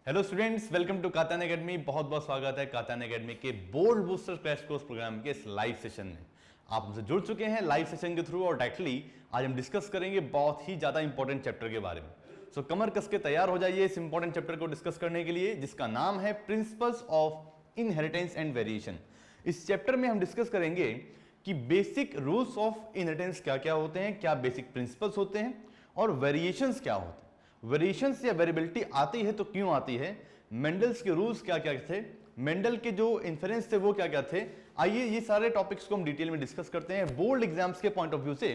Hello students, welcome to Katan academy. बहुत बहुत स्वागत है कातान एकेडमी के bold booster crash course program के इस लाइव सेशन में। आप हमसे जुड़ चुके हैं लाइव सेशन के थ्रू और डायरेक्टली आज हम डिस्कस करेंगे बहुत ही ज्यादा इंपॉर्टेंट चैप्टर के बारे में। सो कमर कस के तैयार हो जाइए इस इंपॉर्टेंट चैप्टर को डिस्कस करने के लिए, जिसका नाम है principles of inheritance and variation. इस चैप्टर में हम डिस्कस करेंगे कि बेसिक रूल्स ऑफ इनहेरिटेंस क्या क्या होते हैं, क्या बेसिक प्रिंसिपल्स होते हैं और वेरिएशंस क्या होते हैं। वेरिएशंस या वेरिएबिलिटी आती है तो क्यों आती है, मेंडल्स के रूल्स क्या क्या थे, मेंडल के जो इन्फेरेंस थे वो क्या क्या थे। आइए ये सारे टॉपिक्स को हम डिटेल में डिस्कस करते हैं। बोर्ड एग्जाम्स के पॉइंट ऑफ व्यू से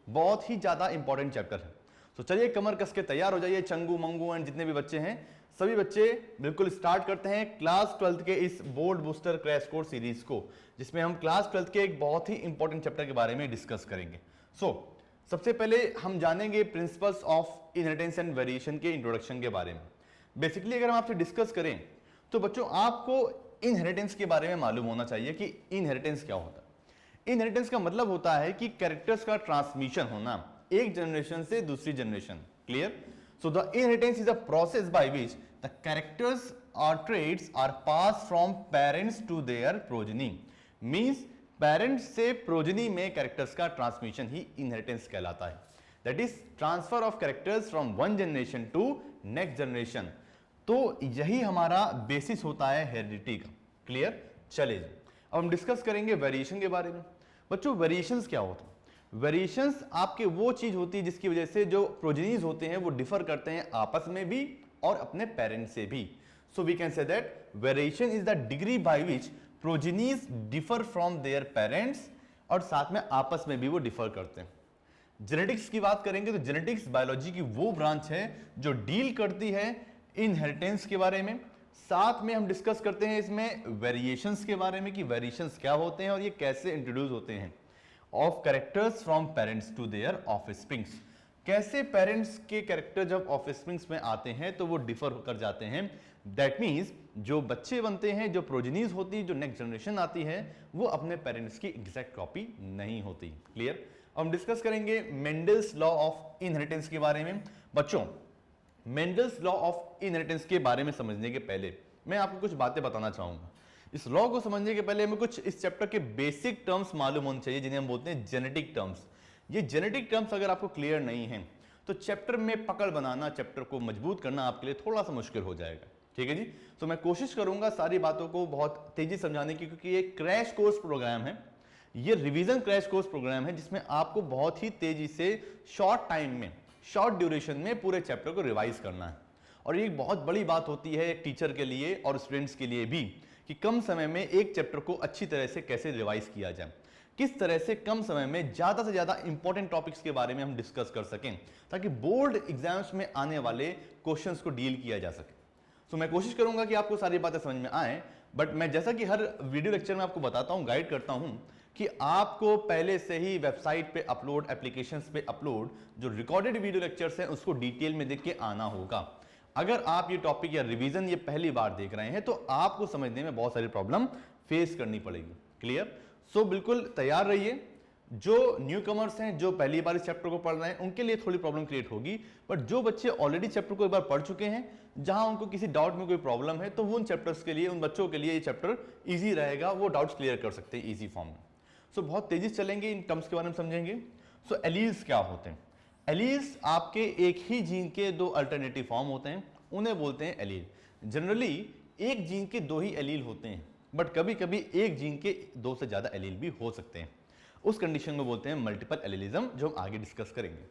बहुत ही ज्यादा इंपॉर्टेंट चैप्टर है। तो चलिए कमर कस के तैयार हो जाइए, चंगू मंगू एंड जितने भी बच्चे हैं सभी बच्चे बिल्कुल स्टार्ट करते हैं क्लास 12th के इस board booster crash course series को, जिसमें हम क्लास 12th के एक बहुत ही इंपॉर्टेंट चैप्टर के बारे में डिस्कस करेंगे। सबसे पहले हम जानेंगे principles of inheritance and variation के इंट्रोडक्शन के बारे में। बेसिकली अगर हम आपसे डिस्कस करें तो बच्चों आपको इनहेरिटेंस के बारे में मालूम होना चाहिए कि इनहेरिटेंस क्या होता है। इनहेरिटेंस का मतलब होता है कि कैरेक्टर्स का ट्रांसमिशन होना एक जनरेशन से दूसरी generation. Clear? So the inheritance is a process by which the characters और traits are pass from parents to their progeny. Means parents से प्रोजेनी में कैरेक्टर्स का ट्रांसमिशन ही इनहेरिटेंस कहलाता है। That is transfer of characters from one generation to next generation. तो यही हमारा बेसिस होता है हेरिडिटी का। क्लियर? चलिए अब हम डिस्कस करेंगे वेरिएशन के बारे में। बच्चों वेरिएशंस क्या होते हैं? वेरिएशंस आपके वो चीज होती है जिसकी वजह से जो प्रोजेनीज होते हैं वो डिफर करते हैं आपस में भी और अपने पेरेंट्स से भी। So we can say that variation is the degree by which progenies differ from their parents, और साथ में आपस में भी वो डिफर करते हैं। जेनेटिक्स की बात करेंगे तो जेनेटिक्स बायोलॉजी की वो ब्रांच है जो डील करती है इनहेरिटेंस के बारे में। साथ में हम डिस्कस करते हैं इसमें वेरिएशंस के बारे में कि वेरिएशंस क्या होते हैं और ये कैसे इंट्रोड्यूस होते हैं। Of characters from parents to their offsprings, कैसे पेरेंट्स के कैरेक्टर जब ऑफस्प्रिंग्स में आते हैं तो वो डिफर होकर जाते हैं। दैट मीन्स जो बच्चे बनते हैं, जो प्रोजेनीज होती है, जो नेक्स्ट जनरेशन आती है, वो अपने पेरेंट्स की एग्जैक्ट कॉपी नहीं होती। क्लियर? हम डिस्कस करेंगे मेंडल्स लॉ ऑफ इनहेरिटेंस के बारे में। बच्चों मेंडल्स लॉ ऑफ इनहेरिटेंस के बारे में समझने के पहले मैं आपको कुछ बातें बताना चाहूंगा। इस लॉ को समझने के पहले हमें कुछ इस चैप्टर के बेसिक टर्म्स मालूम होने चाहिए जिन्हें हम बोलते हैं जेनेटिक टर्म्स। ये जेनेटिक टर्म्स अगर आपको क्लियर नहीं है तो चैप्टर में पकड़ बनाना, चैप्टर को मजबूत करना आपके लिए थोड़ा सा मुश्किल हो जाएगा। ठीक है जी? तो मैं कोशिश करूंगा सारी बातों को बहुत तेजी समझाने की, क्योंकि ये क्रैश कोर्स प्रोग्राम है, ये रिवीजन क्रैश कोर्स प्रोग्राम है जिसमें आपको बहुत ही तेजी से शॉर्ट टाइम में, शॉर्ट ड्यूरेशन में पूरे चैप्टर को रिवाइज करना है। और ये एक बहुत बड़ी बात होती है एक टीचर के लिए और स्टूडेंट्स के लिए भी कि कम समय में एक चैप्टर को अच्छी तरह से कैसे रिवाइज किया जाए, किस तरह से कम समय में ज्यादा से ज्यादा इंपॉर्टेंट टॉपिक्स के बारे में हम डिस्कस कर सकें ताकि बोर्ड एग्जाम्स में आने वाले क्वेश्चंस को डील किया जा सके। सो मैं कोशिश करूंगा कि आपको सारी बातें समझ में आए, बट मैं जैसा कि हर वीडियो लेक्चर में आपको बताता हूं, गाइड करता हूं कि आपको पहले से ही वेबसाइट पे अपलोड, एप्लीकेशंस पे अपलोड जो रिकॉर्डेड वीडियो लेक्चर्स हैं उसको डिटेल में देख के आना होगा। अगर आप ये टॉपिक या रिवीजन ये पहली बार देख रहे हैं तो आपको समझने में बहुत सारी प्रॉब्लम फेस करनी पड़ेगी। क्लियर? सो बिल्कुल तैयार रहिए। जो न्यू कमर्स हैं, जो पहली बार इस चैप्टर को पढ़ रहे हैं, उनके लिए थोड़ी प्रॉब्लम क्रिएट होगी, बट जो बच्चे ऑलरेडी चैप्टर को एक बार पढ़ चुके हैं, जहां उनको किसी डाउट में कोई प्रॉब्लम है, तो वो उन चैप्टर्स के लिए, उन बच्चों के लिए ये चैप्टर इजी रहेगा, वो डाउट्स क्लियर कर सकते हैं इजी फॉर्म में। सो बहुत तेजी से चलेंगे, इन टर्म्स के बारे में समझेंगे। सो एलील्स क्या होते हैं? एलील्स आपके एक ही जीन के दो अल्टरनेटिव फॉर्म होते हैं, उन्हें बोलते हैं एलील। जनरली एक जीन के दो ही एलील होते हैं, बट कभी कभी एक जीन के दो से ज्यादा एलील भी हो सकते हैं। उस कंडीशन को बोलते हैं मल्टीपल एलीलिज्म, जो हम आगे डिस्कस करेंगे।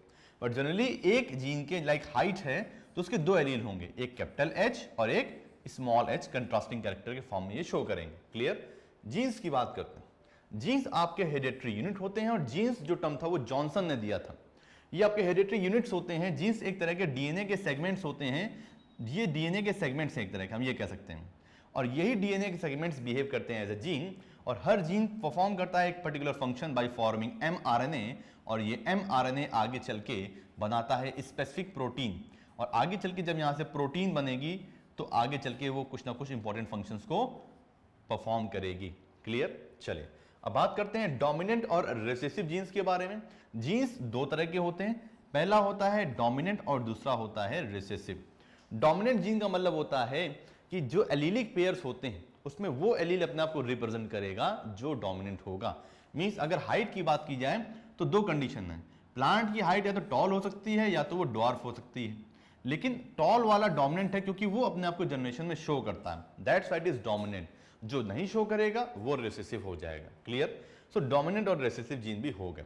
बट जनरली एक जीन के लाइक हाइट है तो उसके दो एलील होंगे, एक कैपिटल एच और एक स्मॉल एच, कंट्रास्टिंग कैरेक्टर के फॉर्म में ये शो करेंगे। क्लियर? जीन्स की बात करते हैं। जीन्स आपके हेरिडिटरी यूनिट होते हैं, और जीन्स जो टर्म था वो जॉनसन ने दिया था। ये आपके हेरिडिटरी यूनिट्स होते हैं। जीन्स एक तरह के डीएनए के सेगमेंट्स होते हैं, ये डीएनए के सेगमेंट्स हैं एक तरह के, हम ये कह सकते हैं, और यही डीएनए के सेगमेंट्स बिहेव करते हैं एज अ जीन, और हर जीन परफॉर्म करता है एक particular function by forming mRNA, और ये एमआरएनए आगे चल के बनाता है स्पेसिफिक प्रोटीन, और आगे चल के जब यहां से प्रोटीन बनेगी तो आगे चल के वो कुछ ना कुछ इंपॉर्टेंट फंक्शंस को परफॉर्म करेगी। क्लियर? चले अब बात करते हैं डोमिनेंट और रिसेसिव जीन्स के बारे में। जीन्स दो तरह के होते हैं, पहला होता है डोमिनेंट और दूसरा होता है रिसेसिव। डोमिनेंट जीन का मतलब होता है कि जो एलीलिक पेयर्स होते हैं उसमें वो एलील अपने आप को रिप्रेजेंट करेगा जो डोमिनेंट होगा। मींस अगर हाइट की बात की जाए तो दो कंडीशन है, प्लांट की हाइट या तो टॉल हो सकती है या तो वो ड्वार्फ हो सकती है, लेकिन टॉल वाला डोमिनेंट है क्योंकि वो अपने आप को जनरेशन में शो करता है, that's why it is dominant. जो नहीं शो करेगा वो रिसेसिव हो जाएगा। क्लियर? सो डोमिनेंट और रिसेसिव जीन भी हो गए।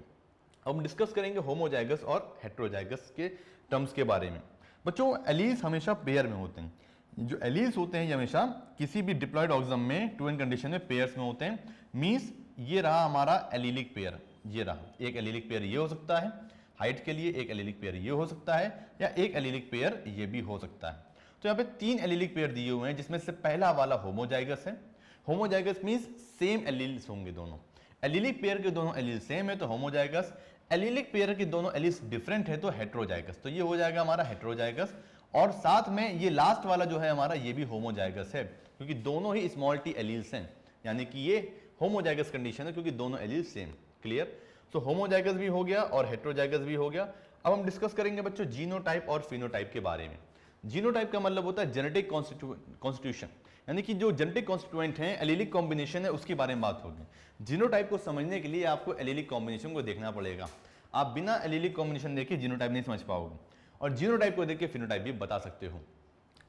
अब हम डिस्कस करेंगे होमोजाइगस और हेट्रोजाइगस के टर्म्स के बारे में। बच्चों एलील्स हमेशा पेयर में होते हैं, जो एलील्स होते हैं ये हमेशा किसी भी डिप्लॉयड ऑर्गेनिज्म में टू एन कंडीशन में पेयर्स में होते हैं। मींस ये रहा हमारा एलीलिक पेयर, ये रहा एक एलीलिक पेयर, ये हो सकता है हाइट के लिए, एक एलीलिक पेयर ये हो सकता है, या एक एलीलिक पेयर ये भी हो सकता है। तो यहाँ पे तीन एलीलिक पेयर दिए हुए हैं जिसमें से पहला वाला होमोजाइगस है। होमोजाइगस मींस सेम एलील्स होंगे दोनों, एलीलिक पेयर के दोनों एलील सेम है तो होमोजाइगस, एलीलिक पेयर के दोनों एलील्स डिफरेंट है तो हेट्रोजाइगस। तो ये हो जाएगा हमारा हेट्रोजाइगस। और साथ में ये लास्ट वाला जो है हमारा ये भी होमोजाइगस है क्योंकि दोनों ही स्मॉल टी एलील्स हैं, यानी कि ये होमोजाइगस कंडीशन है क्योंकि दोनों एलील्स सेम। क्लियर? तो होमोजाइगस भी हो गया और हेट्रोजाइगस भी हो गया। अब हम डिस्कस करेंगे बच्चों जीनोटाइप और फिनोटाइप के बारे में। जीनोटाइप का मतलब होता है जेनेटिक कॉन्स्टिट्यूशन, यानी कि जो जेनेटिक कॉन्स्टिट्यूएंट हैं, एलीलिक कॉम्बिनेशन है, उसके बारे में बात होगी। जीनोटाइप को समझने के लिए आपको एलीलिक कॉम्बिनेशन को देखना पड़ेगा। आप बिना एलीलिक कॉम्बिनेशन देखे जीनोटाइप नहीं समझ पाओगे, और जीनोटाइप को देख के फिनोटाइप भी बता सकते हो।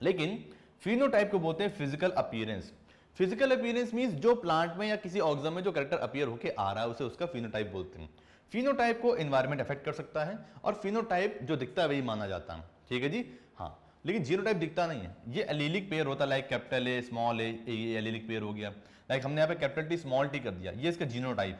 लेकिन फिनोटाइप को बोलते हैं physical appearance. Physical appearance means जो प्लांट में या किसी ऑर्गेनिज्म में जो कैरेक्टर अपीयर होके आ रहा है उसे उसका फिनोटाइप बोलते हैं। फिनोटाइप को एनवायरनमेंट अफेक्ट कर सकता है और फिनोटाइप जो दिखता है वही माना जाता है। ठीक है जी? हाँ, लेकिन जीनोटाइप दिखता नहीं है, ये एलीलिक पेयर होता है, लाइक कैपिटल ए स्मॉल ए, ये एलीलिक पेयर हो गया। लाइक हमने यहाँ पे कैपिटल टी स्मॉल टी कर दिया, ये इसका जीनोटाइप,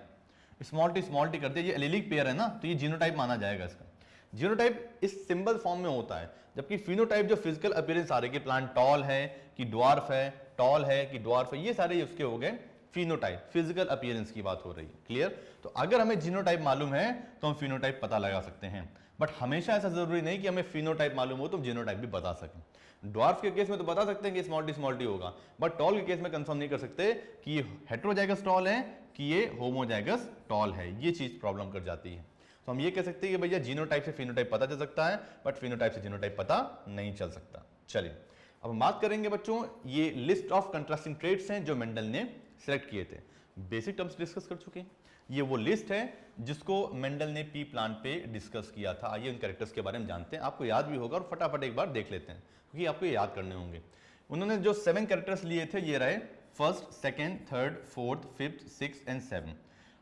स्मॉल टी कर दिया, ये एलीलिक पेयर है ना, तो ये जीनोटाइप माना जाएगा इसका। जीनोटाइप इस सिंबल फॉर्म में होता है, जबकि फिनोटाइप जो फिजिकल अपीयरेंस आ रही है कि प्लांट टॉल है कि ड्वार्फ है, टॉल है कि ड्वार्फ है, ये सारे उसके हो गए फिनोटाइप, फिजिकल अपीयरेंस की बात हो रही है। क्लियर? तो अगर हमें जीनोटाइप मालूम है तो हम फिनोटाइप पता लगा सकते हैं, बट हमेशा ऐसा जरूरी नहीं कि हमें फिनोटाइप मालूम हो तो हम जीनोटाइप भी बता सकें। ड्वार्फ के केस में तो बता सकते हैं कि स्मॉल टी होगा, बट टॉल के केस में कंफर्म नहीं कर सकते कि ये हेट्रोजाइगस टॉल है कि ये होमोजाइगस टॉल है, ये चीज प्रॉब्लम कर जाती है। तो हम ये कह सकते हैं कि भैया जीनोटाइप से फिनोटाइप पता चल सकता है, बट फिनोटाइप से जीनोटाइप पता नहीं चल सकता। चलिए अब हम बात करेंगे बच्चों, ये लिस्ट ऑफ कंट्रास्टिंग ट्रेट्स हैं जो मेंडल ने सिलेक्ट किए थे। बेसिक टर्म्स डिस्कस कर चुके हैं, ये वो लिस्ट है जिसको मेंडल ने पी प्लांट पे डिस्कस किया था। आइए उन कैरेक्टर्स के बारे में जानते हैं, आपको याद भी होगा और फटाफट एक बार देख लेते हैं क्योंकि आपको ये याद करने होंगे। उन्होंने जो 7 कैरेक्टर्स लिए थे ये रहे, first, second, third, fourth, fifth, 6 and 7।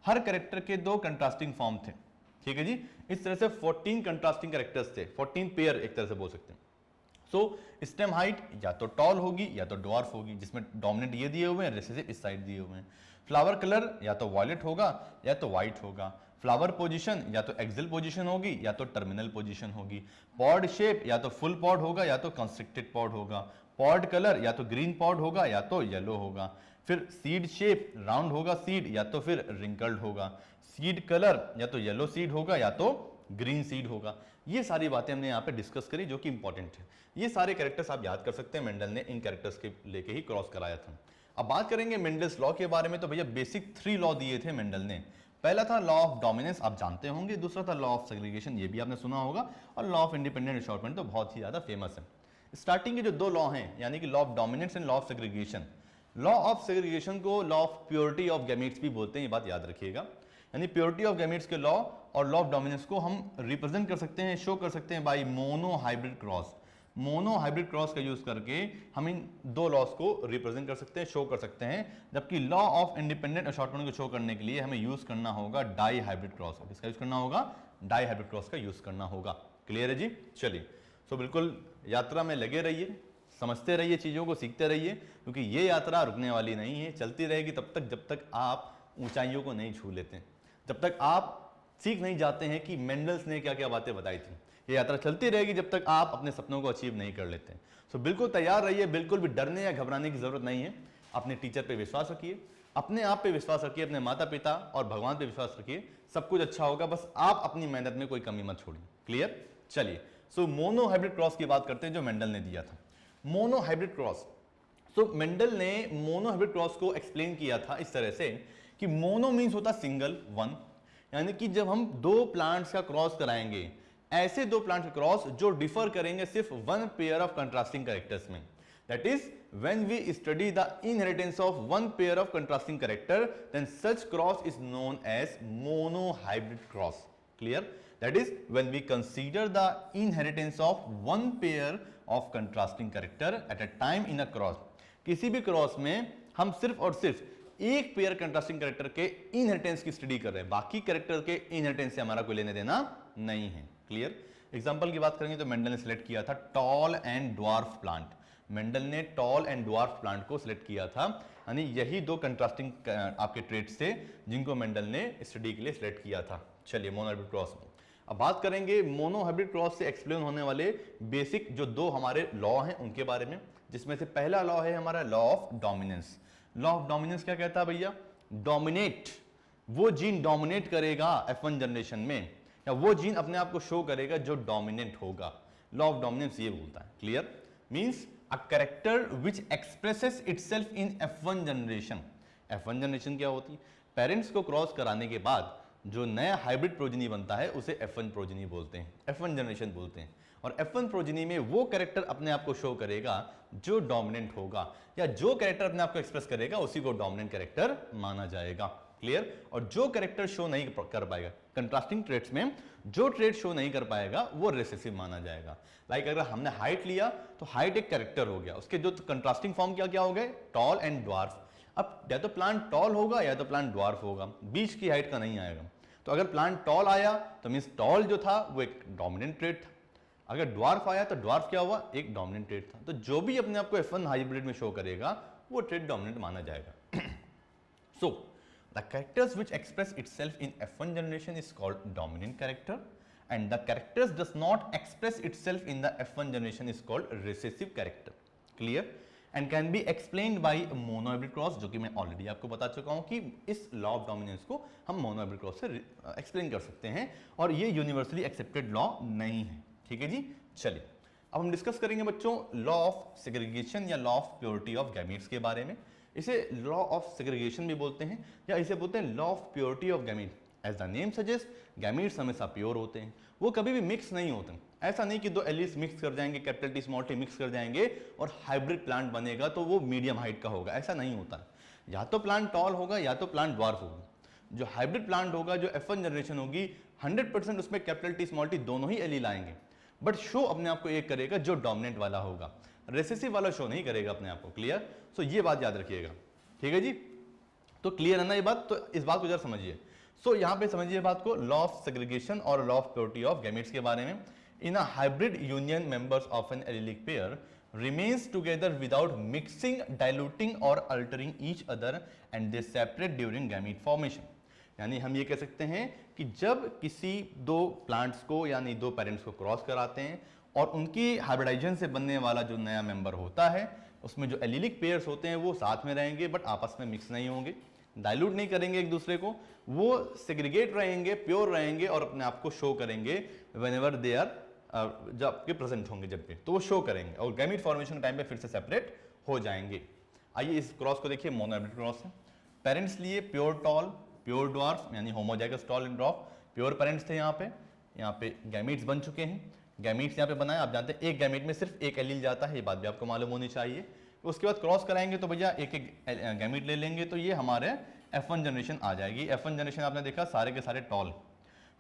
Her character के 2 कंट्रास्टिंग फॉर्म थे। ठीक है जी? इस तरह से 14 कंट्रास्टिंग कैरेक्टर्स थे, 14 पेयर एक तरह से बोल सकते हैं। सो स्टेम हाइट या तो टॉल होगी या तो ड्वार्फ होगी, जिसमें डोमिनेंट ये दिए हुए हैं, रिसेसिव इस साइड दिए हुए हैं। फ्लावर कलर या तो वॉयलेट होगा या तो व्हाइट होगा। फ्लावर पोजीशन या तो एक्सिल पोजीशन होगी या तो टर्मिनल पोजीशन होगी। पॉड शेप या तो फुल पॉड होगा या तो कंस्ट्रिक्टेड पॉड होगा। पॉड कलर या तो ग्रीन पॉड होगा या तो येलो होगा। फिर सीड शेप राउंड होगा सीड या तो फिर रिंकल्ड होगा। सीड कलर या तो येलो सीड होगा या तो ग्रीन सीड होगा। ये सारी बातें हमने यहाँ पे डिस्कस करी जो कि इंपॉर्टेंट है। ये सारे कैरेक्टर्स आप याद कर सकते हैं, मेंडल ने इन कैरेक्टर्स के लेके ही क्रॉस कराया था। अब बात करेंगे मेंडल्स लॉ के बारे में। तो भैया बेसिक 3 लॉ दिए थे मेंडल ने। पहला था लॉ ऑफ डोमिनेंस, आप जानते होंगे। दूसरा था लॉ ऑफ सेग्रीगेशन, ये भी आपने सुना होगा। और लॉ ऑफ इंडिपेंडेंट असॉर्टमेंट तो बहुत ही ज्यादा फेमस है। स्टार्टिंग के जो 2 लॉ हैं, यानी कि law of dominance and law of segregation. Law of segregation को law of purity of gametes भी बोलते हैं, ये बात याद रखिएगा। यानी प्योरिटी ऑफ गैमेट्स के लॉ और लॉ ऑफ डोमिनेंस को हम रिप्रेजेंट कर सकते हैं, शो कर सकते हैं by monohybrid cross. Monohybrid cross का यूज करके हम इन 2 लॉस को रिप्रेजेंट कर सकते हैं, शो कर सकते हैं। जबकि लॉ ऑफ इंडिपेंडेंट असॉर्टमेंट को शो करने के लिए हमें यूज करना होगा डाई हाइब्रिड क्रॉस का। किसका यूज करना होगा? डाई हाइब्रिड क्रॉस का यूज करना होगा। क्लियर है जी? चलिए, सो बिल्कुल यात्रा में लगे रहिए, समझते रहिए, चीजों को सीखते रहिए, क्योंकि ये यात्रा रुकने वाली नहीं है, चलती रहेगी तब तक जब तक आप ऊंचाइयों को नहीं छू लेते, जब तक आप सीख नहीं जाते हैं कि मेंडल्स ने क्या क्या बातें बताई थी। ये यात्रा चलती रहेगी जब तक आप अपने सपनों को अचीव नहीं कर लेते। सो बिल्कुल तैयार रहिए, बिल्कुल भी डरने या घबराने की जरूरत नहीं है। अपने टीचर पे विश्वास रखिए, अपने आप पे विश्वास रखिए, अपने माता पिता और भगवान पे विश्वास रखिए, सब कुछ अच्छा होगा। बस आप अपनी मेहनत में कोई कमी मत छोड़िए। क्लियर? चलिए, सो मोनो हाइब्रिड क्रॉस की बात करते हैं जो मेंडल ने दिया था। मोनो हाइब्रिड क्रॉस, सो मेंडल ने मोनो हाइब्रिड क्रॉस को एक्सप्लेन किया था इस तरह से कि मोनो मीन्स होता सिंगल, वन, यानी कि जब हम 2 प्लांट्स का क्रॉस कराएंगे, ऐसे दो प्लांट के क्रॉस जो डिफर करेंगे सिर्फ one pair of contrasting characters में। That is when we study the inheritance of one pair of contrasting character, then such cross is known as monohybrid cross. Clear? That is when we consider the inheritance of one pair of contrasting character at a time in a cross. किसी भी cross में हम सिर्फ और सिर्फ एक pair contrasting character के inheritance की स्टडी कर रहे हैं, बाकी कैरेक्टर के इनहेरिटेंस से हमारा कोई लेने देना नहीं है। क्लियर? एग्जांपल की बात करेंगे तो मेंडल ने सिलेक्ट किया था tall and dwarf plant. Mendel ने टॉल एंड ड्वार्फ प्लांट को सिलेक्ट किया था, यानी यही दो कंट्रास्टिंग आपके ट्रेट्स थे जिनको मेंडल ने स्टडी के लिए सिलेक्ट किया था। चलिए मोनोहाइब्रिड क्रॉस में अब बात करेंगे मोनोहाइब्रिड क्रॉस से एक्सप्लेन होने वाले बेसिक जो दो हमारे लॉ हैं उनके बारे में, जिसमें से पहला लॉ है हमारा law of dominance. Law of dominance क्या कहता है भैया? डोमिनेट, वो जीन डोमिनेट करेगा F1 जनरेशन में, या वो जीन अपने आप को शो करेगा जो डोमिनेंट होगा। लॉ ऑफ डोमिनेंस ये बोलता है। Clear? Means a character which expresses itself in F1 generation। F1 generation क्या होती है? पेरेंट्स को क्रॉस कराने के बाद जो नया हाइब्रिड प्रोजेनी बनता है उसे F1 प्रोजेनी बोलते हैं, F1 जनरेशन बोलते हैं। और F1 प्रोजेनी में वो कैरेक्टर अपने आप को शो करेगा जो डोमिनेंट होगा, या जो कैरेक्टर अपने आप को एक्सप्रेस करेगा उसी को डोमिनेंट कैरेक्टर माना जाएगा। क्लियर? और जो कैरेक्टर शो नहीं कर पाएगा कंट्रास्टिंग ट्रेट्स में, जो ट्रेट शो नहीं कर पाएगा वो रिसेसिव माना जाएगा। लाइक अगर हमने हाइट लिया तो हाइट एक कैरेक्टर हो गया, उसके जो कंट्रास्टिंग फॉर्म क्या क्या हो गए? Tall and dwarf. अब या तो प्लांट टॉल होगा या तो प्लांट ड्वार्फ होगा, बीच की हाइट का नहीं आएगा। तो अगर प्लांट टॉल आया तो मीन्स टॉल जो था वो एक डोमिनेंट ट्रेट था, अगर ड्वार्फ आया तो ड्वार्फ क्या हुआ? एक डोमिनेंट ट्रेट था। तो जो भी अपने आप को F1 हाइब्रिड में शो करेगा वो ट्रेट डोमिनेंट माना जाएगा। सो the characters which express itself in F1 generation is called dominant character, and the characters does not express itself in the F1 generation is called recessive character. Clear? And can be explained by monohybrid cross, जो कि मैं already आपको बता चुका हूं कि इस law of dominance को हम मोनोहाइब्रिड क्रॉस से एक्सप्लेन कर सकते हैं, और ये यूनिवर्सली एक्सेप्टेड लॉ नहीं है। ठीक है जी? चलिए अब हम डिस्कस करेंगे बच्चों लॉ ऑफ सेग्रीगेशन या law of purity of gametes के बारे में। इसे लॉ ऑफ सेग्रीगेशन भी बोलते हैं, या इसे बोलते हैं law of purity of gamete. As the name suggest, gametes हमेशा प्योर होते हैं, वो कभी भी मिक्स नहीं होते। ऐसा नहीं कि दो एलिस मिक्स कर जाएंगे, capital T small T mix कर जाएंगे और हाइब्रिड प्लांट बनेगा तो वो मीडियम हाइट का होगा, ऐसा नहीं होता। या तो प्लांट टॉल होगा या तो प्लांट ड्वार्फ होगा। जो हाइब्रिड प्लांट होगा, जो F1 जनरेशन होगी, 100% उसमें कैपिटल टी स्मॉल टी दोनों ही एलील आएंगे, बट शो अपने आप को एक करेगा जो डोमिनेंट वाला होगा, रेसेसिव वाला शो नहीं करेगा अपने आप को। क्लियर? सो ये बात याद रखिएगा। ठीक है जी? तो क्लियर है ना ये बात? तो इस बात को जरा समझिए। सो यहाँ पे समझिए बात को, लॉ ऑफ सेग्रीगेशन और law of purity of gametes के बारे में। In a hybrid union members of an allelic pair remains together without mixing, diluting और altering each other and they separate during gamete formation. यानी हम ये कह सकते हैं कि जब किसी दो प्लांट्स को यानी दो पेरेंट्स को क्रॉस कराते हैं और उनकी हाइब्रिडाइजेशन से बनने वाला जो नया मेंबर होता है उसमें जो एलिलिक पेयर्स होते हैं वो साथ में रहेंगे बट आपस में मिक्स नहीं होंगे, डाइल्यूट नहीं करेंगे एक दूसरे को, वो सेग्रीगेट रहेंगे, प्योर रहेंगे और अपने आप को शो करेंगे व्हेनेवर दे आर, जब आपके प्रेजेंट होंगे जब भी तो वो शो करेंगे और गैमीट फॉर्मेशन टाइम पे फिर से सेपरेट हो जाएंगे। आइए इस क्रॉस को देखिए, मोनोहाइब्रिड क्रॉस है। पेरेंट्स लिए प्योर टॉल, प्योर ड्वार्फ यानी homozygous tall and dwarf, pure parents थे। यहाँ पे गैमीट्स बन चुके हैं, गैमीट्स यहाँ पे बनाए। आप जानते हैं एक गैमीट में सिर्फ एक एलील जाता है, ये बात भी आपको मालूम होनी चाहिए। उसके बाद क्रॉस कराएंगे तो भैया एक एक गैमीट ले लेंगे तो ये हमारे F1 जनरेशन आ जाएगी। F1 जनरेशन आपने देखा सारे के सारे टॉल।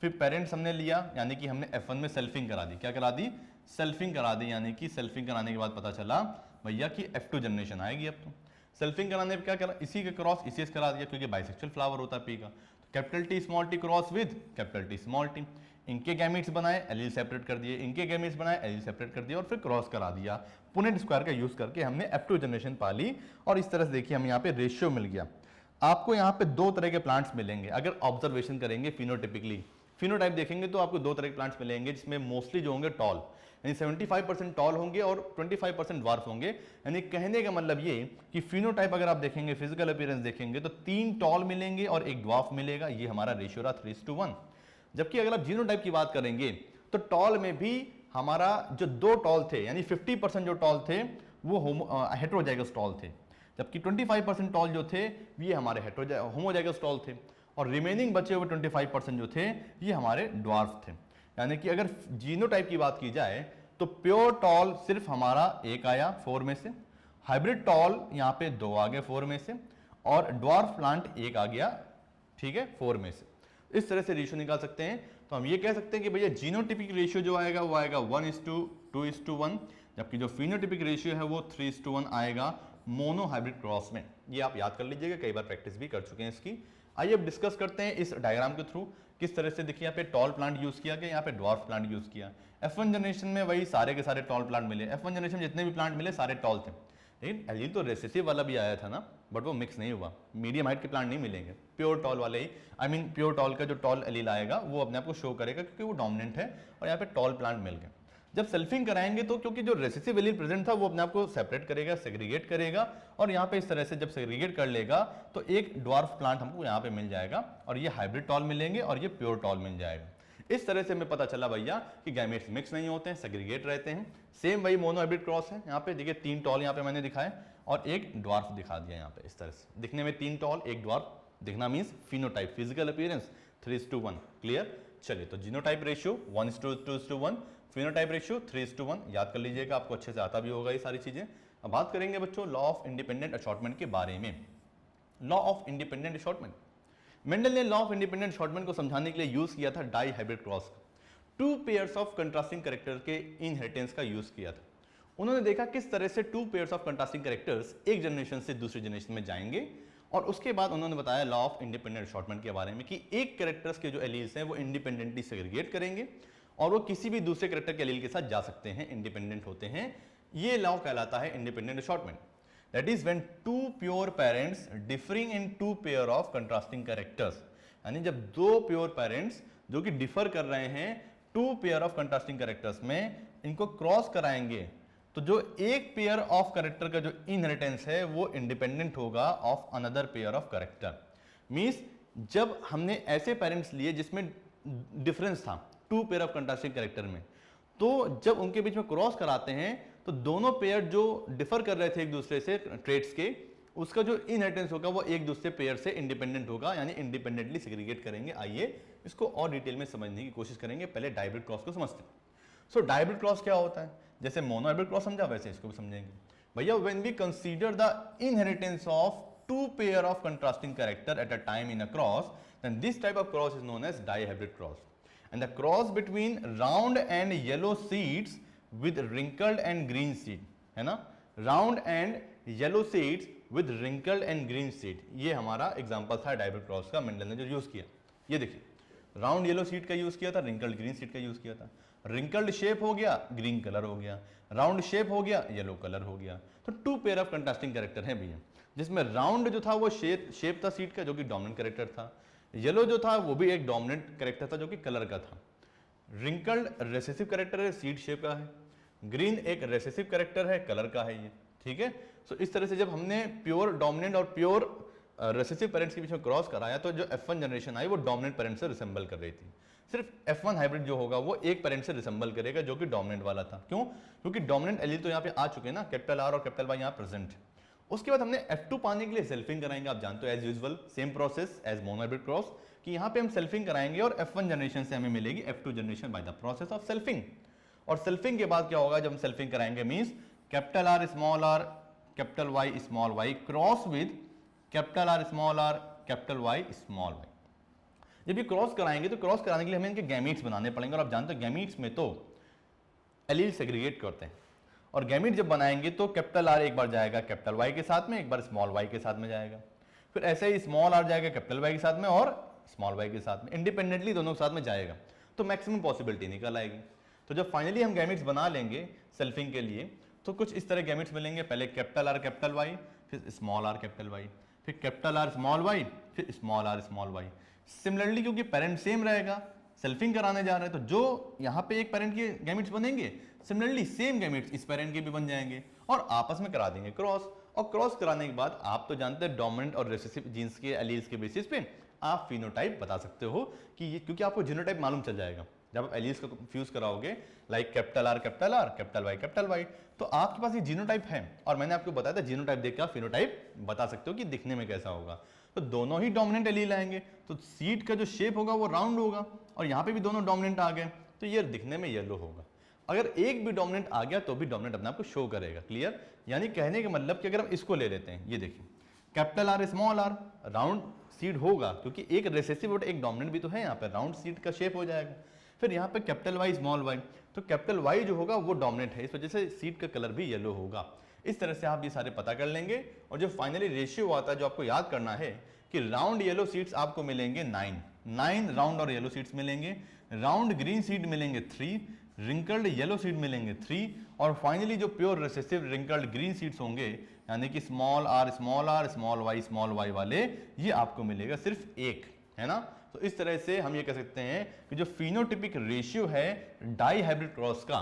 फिर पेरेंट्स हमने लिया यानी कि हमने F1 में सेल्फिंग करा दी। क्या करा दी? सेल्फिंग करा दी। यानी कि सेल्फिंग कराने के बाद पता चला भैया कि F2 जनरेशन आएगी। अब तो सेल्फिंग कराने पर क्या करा, इसी के क्रॉस इसी से करा दिया क्योंकि बाइसेक्सुअल फ्लावर होता है पी का। तो capital T small T cross with capital T small T, इनके गैमीट्स बनाए, एलील सेपरेट कर दिए, इनके गैमीट्स बनाए, एलील सेपरेट कर दिया और फिर क्रॉस करा दिया। पुनेट स्क्वायर का यूज करके हमने F2 जनरेशन पा ली। और इस तरह से देखिए हम यहाँ पे रेशियो मिल गया। आपको यहाँ पे दो तरह के प्लांट्स मिलेंगे अगर ऑब्जर्वेशन करेंगे फिनोटिपिकली। फिनोटाइप देखेंगे तो आपको दो तरह के प्लांट्स मिलेंगे जिसमें मोस्टली जो होंगे टॉल यानी 75% टॉल होंगे और 25% ड्वार्फ होंगे। यानी कहने का मतलब ये कि फिनोटाइप अगर आप देखेंगे, फिजिकल अपीयरेंस देखेंगे तो 3 टॉल मिलेंगे और एक ड्वार्फ मिलेगा। ये हमारा रेशियो रहा 3:1। जबकि अगर आप जीनोटाइप की बात करेंगे तो टॉल में भी हमारा जो 2 टॉल थे यानी 50% जो टॉल थे वो हेट्रोजाइगस टॉल थे, जबकि 25% टॉल जो थे ये हमारे होमोजाइगस टॉल थे और रिमेनिंग बचे हुए 25% जो थे ये हमारे ड्वार्फ थे। यानी कि अगर जीनोटाइप की बात की जाए तो प्योर टॉल सिर्फ हमारा एक आया 4 में से, हाइब्रिड टॉल यहाँ पे 2 आ गए 4 में से, और ड्वार्फ प्लांट 1 आ गया, ठीक है, 4 में से। इस तरह से रेशियो निकाल सकते हैं। तो हम ये कह सकते हैं कि भैया जीनोटिपिक रेशियो जो आएगा वो आएगा 1:2:1, जबकि जो फिनोटिपिक रेशियो है वो 3:1 आएगा मोनो हाइब्रिड क्रॉस में। ये आप याद कर लीजिएगा, कई बार प्रैक्टिस भी कर चुके हैं इसकी। आइए अब डिस्कस करते हैं इस डायग्राम के थ्रू किस तरह से। देखिए यहाँ पे टॉल प्लांट यूज किया गया, यहाँ पे ड्वार्फ प्लांट यूज किया। F1 जनरेशन में वही सारे के सारे टॉल प्लांट मिले, F1 जनरेशन में जितने भी प्लांट मिले सारे टॉल थे, लेकिन एलील तो रेसेसिव वाला भी आया था ना, बट वो मिक्स नहीं हुआ। मीडियम हाइट के प्लांट नहीं मिलेंगे, प्योर टॉल वाले ही, आई मीन प्योर टॉल का जो टॉल एलील आएगा वो अपने आप को शो करेगा क्योंकि वो डोमिनेंट है, और यहाँ पे टॉल प्लांट मिल गए। जब सेल्फिंग कराएंगे तो क्योंकि जो रेसेसिव एलील प्रेजेंट था वो अपने आप को सेपरेट करेगा, सेग्रीगेट करेगा, और यहाँ पे इस तरह से जब सेग्रीगेट कर लेगा तो एक ड्वार्फ प्लांट हमको यहाँ पे मिल जाएगा, और ये हाइब्रिड टॉल मिलेंगे और ये प्योर टॉल मिल जाएगा। इस तरह से हमें पता चला भैया कि गैमेट्स मिक्स नहीं होते हैं, सेग्रीगेट रहते हैं। सेम वही मोनो हाइब्रिड क्रॉस है। यहाँ पे देखिए 3 टॉल यहाँ पे मैंने दिखाए और एक ड्वार्फ दिखा दिया यहाँ पे। इस तरह से दिखने में 3 टॉल 1 ड्वार्फ दिखना means phenotype, physical appearance 3:1। Clear? चलिए, तो जीनोटाइप रेशियो 1:2:1, फिनोटाइप रेशियो 3:1। याद कर लीजिएगा, आपको अच्छे से आता भी होगा ये सारी चीजें। अब बात करेंगे बच्चों लॉ ऑफ इंडिपेंडेंट असॉर्टमेंट के बारे में। Law of independent assortment, Mendel ने लॉ ऑफ इंडिपेंडेंट असॉर्टमेंट को समझाने के लिए यूज किया था डाई हाइब्रिड क्रॉस का। 2 पेयर्स ऑफ कंट्रास्टिंग कैरेक्टर के इनहेरिटेंस का यूज किया था। उन्होंने देखा किस तरह से 2 पेयर्स ऑफ कंट्रास्टिंग कैरेक्टर्स एक जनरेशन से दूसरी जनरेशन में जाएंगे, और उसके बाद उन्होंने बताया लॉ ऑफ इंडिपेंडेंट असॉर्टमेंट के बारे में कि एक कैरेक्टर्स के जो एलील्स हैं वो इंडिपेंडेंटली सेग्रीगेट करेंगे और वो किसी भी दूसरे कैरेक्टर के एलील के साथ जा सकते हैं, इंडिपेंडेंट होते हैं। ये लॉ कहलाता है independent assortment. That is when 2 pure parents differing in 2 pair of contrasting characters, यानी जब 2 pure parents जो कि डिफर कर रहे हैं 2 पेयर ऑफ कंट्रास्टिंग कैरेक्टर्स में, इनको क्रॉस कराएंगे तो जो एक पेयर ऑफ कैरेक्टर का जो इनहेरिटेंस है वो इंडिपेंडेंट होगा of another pair of character. Means जब हमने ऐसे पेरेंट्स लिए जिसमें डिफरेंस था 2 पेयर ऑफ कंट्रास्टिंग कैरेक्टर में, तो जब उनके बीच में क्रॉस कराते हैं तो दोनों पेयर जो डिफर कर रहे थे एक दूसरे से ट्रेट्स के, उसका जो इनहेरिटेंस होगा वो एक दूसरे पेयर से इंडिपेंडेंट होगा, यानी इंडिपेंडेंटली सेग्रीगेट करेंगे। आइए इसको और डिटेल में समझने की कोशिश करेंगे। पहले डायब्रिड क्रॉस को समझते हैं। सो डायब्रिड क्रॉस क्या होता है? जैसे मोनो हाइब्रिड क्रॉस समझा वैसे इसको भी समझेंगे भैया। When we consider the inheritance of 2 pair of contrasting character at a time in a cross, then this type of cross is known as dihybrid cross. And the cross between round and yellow seeds with wrinkled and green seed, है ना, round and yellow seeds with wrinkled and green seed, ये हमारा example था dihybrid cross का, Mendel ने जो use किया। ये देखिए राउंड येलो सीड का यूज किया था, रिंकल्ड ग्रीन सीड का यूज किया था। रिंकल्ड शेप हो गया, ग्रीन कलर हो गया, राउंड शेप हो गया, येलो कलर हो गया। तो 2 पेयर ऑफ कंट्रास्टिंग कैरेक्टर है भैया, जिसमें राउंड जो था वो शेप था सीड का जो कि डोमिनेंट कैरेक्टर था, येलो जो था वो भी एक डोमिनेंट कैरेक्टर था जो कि कलर का था, रिंकल्ड रेसेसिव कैरेक्टर है, सीड शेप का है, ग्रीन एक रेसेसिव कैरेक्टर है, कलर का है ये, ठीक है। सो इस तरह से जब हमने प्योर डोमिनेंट और प्योर रेसेसिव पेरेंट्स के बीच में क्रॉस कराया तो जो F1 जनरेशन आई वो डोमिनेंट पेरेंट से रिसेंबल कर रही थी। सिर्फ F1 हाइब्रिड जो होगा वो एक पेरेंट से रिसेंबल करेगा जो कि डोमिनेंट वाला था। क्यों? क्योंकि डोमिनेंट एलील तो यहाँ पे आ चुके हैं ना, कैपिटल R और कैपिटल Y यहाँ प्रेजेंट है। उसके बाद हमने F2 पाने के लिए सेल्फिंग कराएंगे। आप जानते हो as usual same process as monohybrid cross कि यहाँ पे हम सेल्फिंग कराएंगे और F1 जनरेशन से हमें मिलेगी F2 generation by the process of selfing. और सेल्फिंग के बाद क्या होगा जब हम सेल्फिंग कराएंगे, means capital R small r capital Y small y cross with capital R small r capital Y small y। जब ये क्रॉस कराएंगे तो क्रॉस कराने के लिए हमें इनके गैमीट्स बनाने पड़ेंगे, और आप जानते हो गैमीट्स में तो एलील सेग्रीगेट करते हैं, और गैमीट जब बनाएंगे तो कैपिटल R एक बार जाएगा कैपिटल Y के साथ में, एक बार स्मॉल y के साथ में जाएगा, फिर ऐसे ही स्मॉल r जाएगा कैपिटल Y के साथ में और स्मॉल y के साथ में, इंडिपेंडेंटली दोनों के साथ में जाएगा, तो मैक्सिमम पॉसिबिलिटी निकल आएगी। तो जब फाइनली हम गैमीट्स बना लेंगे सेल्फिंग के लिए तो कुछ इस तरह गैमीट्स मिलेंगे, पहले कैपिटल R कैपिटल Y, फिर स्मॉल r कैपिटल Y, फिर कैपिटल R स्मॉल y, फिर small r small y। Similarly क्योंकि पेरेंट सेम रहेगा, सेल्फिंग कराने जा रहे हैं तो जो यहाँ पे एक पेरेंट के गैमीट्स बनेंगे सिमिलरली सेम गैमीट्स इस पेरेंट के भी बन जाएंगे और आपस में करा देंगे क्रॉस। और क्रॉस कराने के बाद आप तो जानते हैं डोमिनेंट और रेसेसिव जीन्स के एलील्स के बेसिस पे आप फिनोटाइप बता सकते हो कि ये, क्योंकि आपको जीनोटाइप मालूम चल जाएगा जब आप एलील्स को फ्यूज कराओगे, like capital R capital R capital Y capital Y, तो आपके पास ये जीनोटाइप है। और मैंने आपको बताया था जीनोटाइप देख के आप फिनोटाइप बता सकते हो कि दिखने में कैसा होगा। तो दोनों ही डोमिनेंट एलील आएंगे तो सीड का जो शेप होगा वो राउंड होगा, और यहाँ पे भी दोनों डोमिनेंट आ गए तो ये दिखने में येलो होगा। अगर एक भी डोमिनेंट आ गया तो भी डोमिनेंट अपने आप को शो करेगा। क्लियर? यानी कहने का मतलब कि अगर हम इसको ले लेते हैं, ये देखिए capital R small R, round seed होगा क्योंकि एक रिसेसिव और एक डोमिनेंट भी तो है यहाँ पे, राउंड सीड का शेप हो जाएगा। फिर यहाँ पे कैपिटल वाई स्मॉल वाई, तो कैपिटल वाई जो होगा वो डोमिनेंट है, इस वजह से सीड का कलर भी येलो होगा। इस तरह से आप ये सारे पता कर लेंगे। और जो फाइनली रेशियो आता है जो आपको याद करना है कि राउंड येलो सीड्स आपको मिलेंगे 9 राउंड और येलो सीड्स मिलेंगे, राउंड ग्रीन सीड मिलेंगे 3, रिंकल्ड येलो सीड मिलेंगे 3, और फाइनली जो pure recessive wrinkled green seeds होंगे यानी कि स्मॉल आर स्मॉल वाई वाले, ये आपको मिलेगा सिर्फ 1, है ना। तो इस तरह से हम ये कह सकते हैं कि जो फिनोटिपिक रेशियो है डाई हाइब्रिड क्रॉस का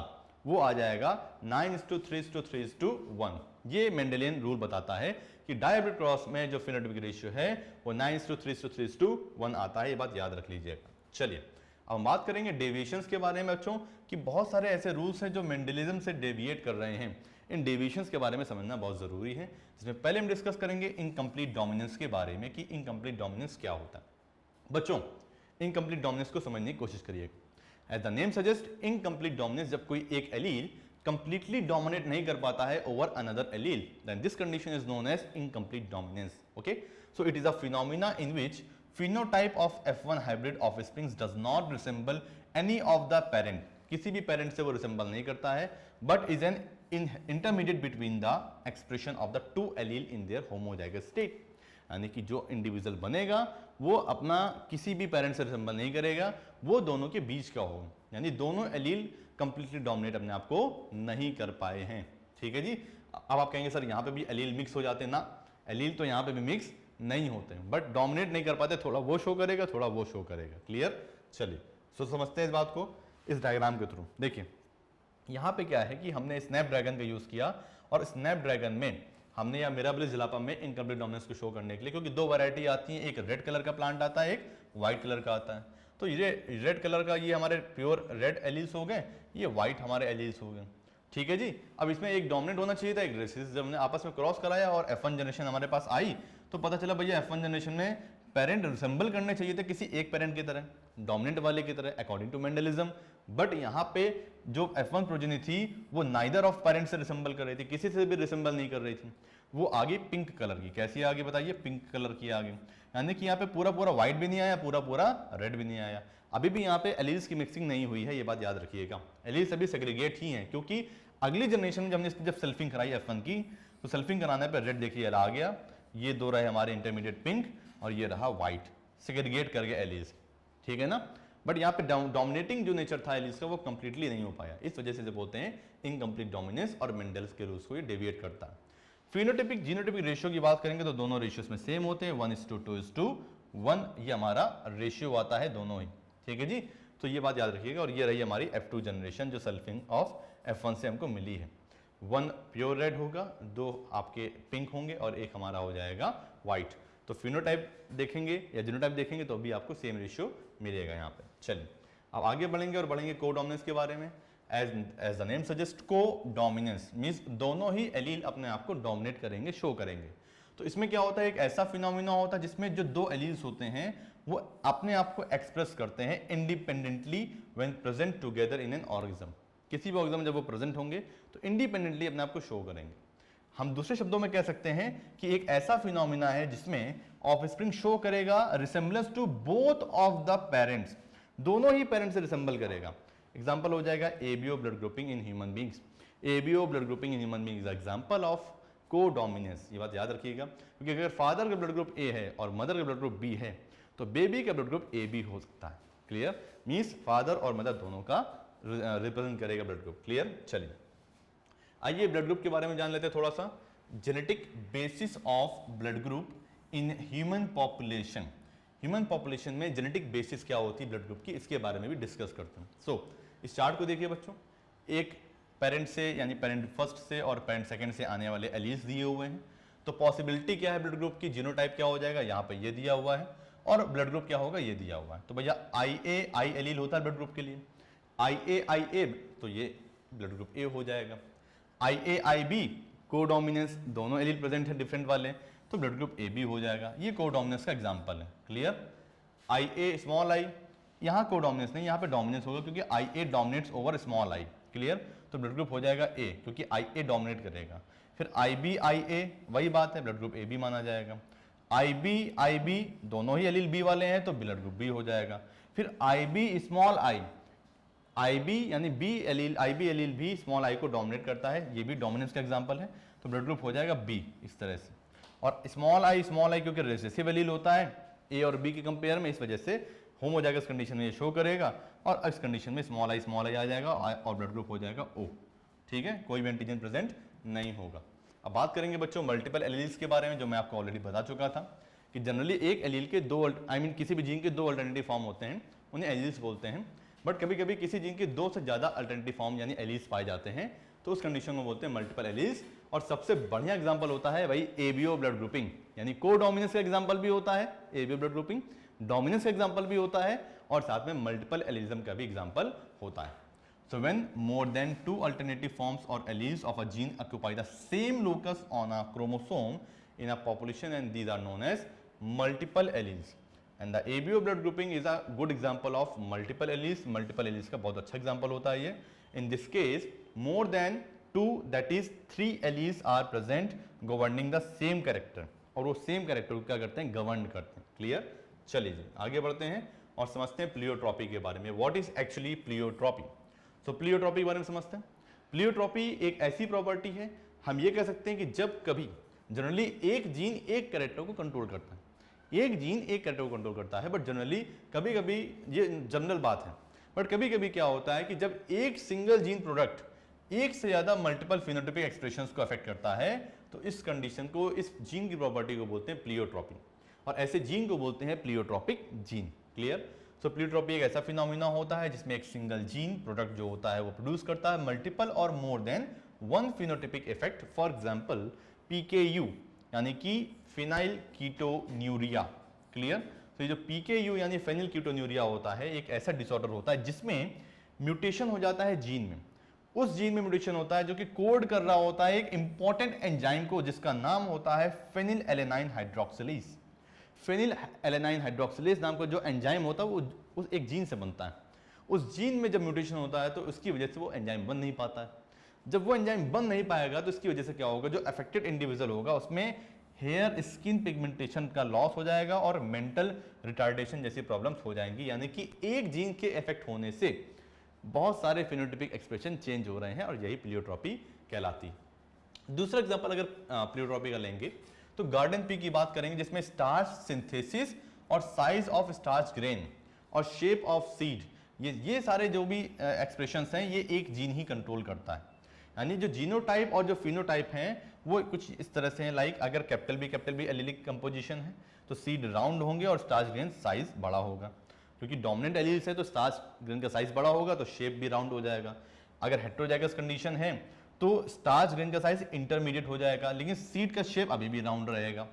वो आ जाएगा 9:3:3:1। ये मेंडेलियन रूल बताता है कि डाई हाइब्रिड क्रॉस में जो फिनोटिपिक रेशियो है वो 9:3:3:1 आता है, ये बात याद रख लीजिएगा। चलिए अब हम बात करेंगे डेविएशंस के बारे में बच्चों, कि बहुत सारे ऐसे रूल्स हैं जो मेंडलिज्म से डेविएट कर रहे हैं। इन डेविएशंस के बारे में समझना बहुत जरूरी है, जिसमें पहले हम डिस्कस करेंगे इनकम्प्लीट डोमिनेंस के बारे में कि इनकम्प्लीट डोमिनेंस क्या होता है। बच्चों इनकम्प्लीट डोमिनेंस को समझने की कोशिश करिएगा। As the name suggest, incomplete dominance जब कोई एक एलील कंप्लीटली डोमिनेट नहीं कर पाता है over another allele, then this condition is known as incomplete dominance. Okay, so it is a phenomena in which phenotype of F1 hybrid offspring does not resemble any of the parent, किसी भी parent से वो resemble नहीं करता है, but is an intermediate between the expression of the two allele in their homozygous state। यानी कि जो इंडिविजुअल बनेगा वो अपना किसी भी पेरेंट से रिसेंबल नहीं करेगा, वो दोनों के बीच का होगा, यानी दोनों एलील कंप्लीटली डोमिनेट अपने आप को नहीं कर पाए हैं। ठीक है जी। अब आप कहेंगे सर यहाँ पे भी एलील मिक्स हो जाते हैं ना, एलील तो यहाँ पे भी मिक्स नहीं होते हैं, बट डोमिनेट नहीं कर पाते, थोड़ा वो शो करेगा थोड़ा वो शो करेगा। क्लियर? चलिए सो समझते हैं इस बात को इस डायग्राम के थ्रू। देखिए यहाँ पे क्या है कि हमने स्नैपड्रैगन का यूज किया, और स्नैपड्रैगन में हमने या मिराबिलिस जिलापा में इनकम्प्लीट डोमिनेंस को शो करने के लिए, क्योंकि दो वैरायटी आती है, एक रेड कलर का प्लांट आता है, एक व्हाइट कलर का आता है। तो ये रेड कलर का ये हमारे प्योर रेड एलील्स हो गए, ये व्हाइट हमारे एलील्स हो गए। ठीक है जी। अब इसमें एक डोमिनेंट होना चाहिए था, एक रेसिस। जब हमने आपस में क्रॉस कराया और F1 जनरेशन हमारे पास आई तो पता चला भैया F1 जनरेशन में पेरेंट रिसेंबल करने चाहिए थे किसी एक पेरेंट की तरह, डोमिनेंट वाले की तरह अकॉर्डिंग टू मेंडलिज्म, बट यहाँ पे जो F1 प्रोजेनी थी वो नाइदर ऑफ पेरेंट से रिसेंबल कर रही थी, किसी से भी रिसेंबल नहीं कर रही थी। वो आगे पिंक कलर की, कैसी आगे बताइए, पिंक कलर की आगे, यानी कि यहाँ पे पूरा पूरा व्हाइट भी नहीं आया, पूरा पूरा रेड भी नहीं आया। अभी भी यहाँ पे एलील्स की मिक्सिंग नहीं हुई है, ये बात याद रखिएगा। एलील्स अभी सेग्रीगेट ही हैं, क्योंकि अगली जनरेशन में हमने जब सेल्फिंग कराई F1 की, तो सेल्फिंग कराने पर रेड देखिए आ गया, ये दो रहे हमारे इंटरमीडिएट पिंक, और ये रहा व्हाइट, सेग्रीगेट कर गया एलील्स। ठीक है ना। बट यहाँ पे डोमिनेटिंग जो नेचर था एलील्स का वो कंप्लीटली नहीं हो पाया, इस वजह से बोलते हैं इनकम्प्लीट डोमिनेंस, और मेंडल्स के रूल्स को ये डेविएट करता है। फिनोटाइपिक जीनोटाइपिक रेशियो की बात करेंगे तो दोनों रेशियोज में सेम होते हैं, 1:2:1, ये हमारा रेशियो आता है दोनों ही। ठीक है जी। तो ये बात याद रखिएगा। और ये रही हमारी F2 जनरेशन जो सेल्फिंग ऑफ F1 से हमको मिली है। 1 प्योर रेड होगा, 2 आपके पिंक होंगे, और एक हमारा हो जाएगा व्हाइट। तो फिनोटाइप देखेंगे या जीनोटाइप देखेंगे तो भी आपको सेम रेशियो मिलेगा यहाँ पे। चलिए अब आगे बढ़ेंगे और बढ़ेंगे कोडोमिनेंस के बारे में। As the name suggest, codominance means दोनों ही एलील अपने आप को डोमिनेट करेंगे, शो करेंगे। तो इसमें क्या होता है, एक ऐसा फिनोमिना होता है जिसमें जो दो एलील्स होते हैं वो अपने आप को एक्सप्रेस करते हैं independently when present together in an organism. किसी भी ऑर्गेनिज्म में जब वो प्रेजेंट होंगे तो इंडिपेंडेंटली अपने आप को शो करेंगे। हम दूसरे शब्दों में कह सकते हैं कि एक ऐसा फिनोमिना है जिसमें ऑफस्प्रिंग शो करेगा resemblance to both of the parents, दोनों ही पेरेंट्स से रिसेंबल करेगा। एग्जांपल हो जाएगा ABO blood grouping in human beings. ABO blood grouping in human beings example of codominance. ये बात याद रखिएगा, क्योंकि अगर फादर का ब्लड ग्रुप ए है और मदर का ब्लड ग्रुप बी है तो बेबी का ब्लड ग्रुप ए बी हो सकता है। क्लियर? मींस फादर और मदर दोनों का रिप्रेजेंट करेगा ब्लड ग्रुप। क्लियर? चलिए आइए ब्लड ग्रुप के बारे में जान लेते हैं थोड़ा सा। Genetic basis of blood group in human population. Human population में जेनेटिक बेसिस क्या होती है ब्लड ग्रुप की, इसके बारे में भी डिस्कस करते हैं। सो इस चार्ट को देखिए बच्चों, एक पेरेंट से यानी पेरेंट फर्स्ट से और पेरेंट सेकंड से आने वाले एलील्स दिए हुए हैं। तो पॉसिबिलिटी क्या है ब्लड ग्रुप की, जीनोटाइप क्या हो जाएगा, यहाँ पे ये दिया हुआ है, और ब्लड ग्रुप क्या होगा, ये दिया हुआ है। तो भैया आई एलील होता है ब्लड ग्रुप के लिए, IA तो ये ब्लड ग्रुप ए हो जाएगा। IAIB कोडोमिनेंस, दोनों एलील प्रेजेंट है डिफरेंट वाले, तो ब्लड ग्रुप ए बी हो जाएगा। ये कोडोमिनेंस का एग्जांपल है। क्लियर? IA स्मॉल आई यहाँ को डोमिनेंस नहीं, यहाँ पे डोमिनेंस होगा क्योंकि IA dominates over small i। Clear? तो ब्लड ग्रुप हो जाएगा A क्योंकि IA डोमिनेट करेगा। फिर IB IA वही बात है, ब्लड ग्रुप AB माना जाएगा। IB दोनों ही एलील B वाले हैं तो ब्लड ग्रुप B हो जाएगा। फिर IB स्मॉल i, IB यानी IB एलील भी स्मॉल i को डोमिनेट करता है, ये भी डोमिनेंस का एग्जांपल है, तो ब्लड ग्रुप हो जाएगा B इस तरह से। और स्मॉल i क्योंकि रिसेसिव एलील होता है A और B के कंपेयर में, इस वजह से होमोजाइगस कंडीशन में ये शो करेगा, और इस कंडीशन में स्मॉल i आ जाएगा और ब्लड ग्रुप हो जाएगा O। ठीक है, कोई भी एंटीजन प्रेजेंट नहीं होगा। अब बात करेंगे बच्चों मल्टीपल एलील्स के बारे में, जो मैं आपको ऑलरेडी बता चुका था कि जनरली एक एलील के किसी भी जीन के दो अल्टरनेटिव फॉर्म होते हैं, उन्हें एलील्स बोलते हैं। बट कभी कभी किसी जीन के दो से ज्यादा अल्टरनेटिव फॉर्म यानी एलील्स पाए जाते हैं, तो उस कंडीशन में बोलते हैं मल्टीपल एलील्स। और सबसे बढ़िया एग्जांपल होता है भाई एबीओ ब्लड ग्रुपिंग, यानी को डोमिनेंस का एग्जांपल भी होता है एबीओ ब्लड ग्रुपिंग, डोमिनेंस का एग्जांपल भी होता है, और साथ में मल्टीपल एलिज्म का भी एग्जांपल होता है। So when more than two alternative forms or alleles of a gene occupy the same locus on a chromosome in a population, and these are known as multiple alleles. And the ABO blood grouping is a good example of multiple alleles. Multiple alleles का बहुत अच्छा example होता है ये। In this case, more than two, that is 3 alleles are present governing the same character. और वो same character को क्या करते हैं? govern करते हैं। Clear? चलिए आगे बढ़ते हैं और समझते हैं प्लियोट्रॉपी के बारे में। What is actually pleiotropy? तो प्लियोट्रॉपी के बारे में समझते हैं। प्लियोट्रॉपी एक ऐसी प्रॉपर्टी है, हम ये कह सकते हैं कि जब कभी जनरली एक जीन एक कैरेक्टर को कंट्रोल करता है, एक जीन एक कैरेक्टर को कंट्रोल करता है, बट जनरली कभी कभी ये जनरल बात है, बट कभी कभी क्या होता है कि जब एक सिंगल जीन प्रोडक्ट एक से ज्यादा मल्टीपल फिनोटाइपिक एक्सप्रेशंस को अफेक्ट करता है, तो इस कंडीशन को, इस जीन की प्रॉपर्टी को बोलते हैं प्लियोट्रॉपी, और ऐसे जीन को बोलते हैं प्लियोट्रॉपिक जीन। क्लियर? सो प्लियोट्रॉपी एक ऐसा फिनोमिना होता है जिसमें एक सिंगल जीन प्रोडक्ट जो होता है वो प्रोड्यूस करता है मल्टीपल और more than one phenotypic effect. For example PKU यानी कि फिनाइल कीटोन्यूरिया। क्लियर? तो ये जो PKU यानी फिनाइल कीटोन्यूरिया होता है, एक ऐसा डिसऑर्डर होता है जिसमें म्यूटेशन हो जाता है जीन में। उस जीन में म्यूटेशन होता है जो कि कोड कर रहा होता है एक इंपॉर्टेंट एंजाइम को, जिसका नाम होता है फेनिलएलेनाइन हाइड्रोक्सिलेज। फेनिलएलेनाइन हाइड्रोक्सिलेज नाम का जो एंजाइम होता है वो उस एक जीन से बनता है। उस जीन में जब म्यूटेशन होता है तो उसकी वजह से वो एंजाइम बन नहीं पाता है। जब वो एंजाइम बन नहीं पाएगा तो इसकी वजह से क्या होगा, जो अफेक्टेड इंडिविजुअल होगा उसमें हेयर स्किन पिगमेंटेशन का लॉस हो जाएगा और मेंटल रिटार्डेशन जैसी प्रॉब्लम्स हो जाएंगी। यानी कि एक जीन के इफेक्ट होने से बहुत सारे फिनोटाइपिक एक्सप्रेशन चेंज हो रहे हैं, और यही प्लियोट्रॉपी कहलाती। दूसरा एग्जांपल अगर प्लियोट्रॉपी का लेंगे तो गार्डन पी की बात करेंगे, जिसमें स्टार्च सिंथेसिस और साइज ऑफ स्टार्च ग्रेन और शेप ऑफ सीड, ये सारे जो भी एक्सप्रेशंस हैं ये एक जीन ही कंट्रोल करता है। यानी जो जीनोटाइप और जो फिनोटाइप हैं वो कुछ इस तरह से हैं, लाइक अगर कैपिटल बी एलिलिक कंपोजिशन है तो सीड राउंड होंगे और स्टार्च ग्रेन साइज बड़ा होगा, क्योंकि डोमिनेंट एलील्स है तो स्टार्च ग्रेन का साइज बड़ा होगा तो शेप भी राउंड हो जाएगा। अगर हेटेरोजाइगस कंडीशन है तो स्टार्च ग्रेन का साइज इंटरमीडिएट हो जाएगा, लेकिन सीड का शेप अभी भी राउंड रहेगा,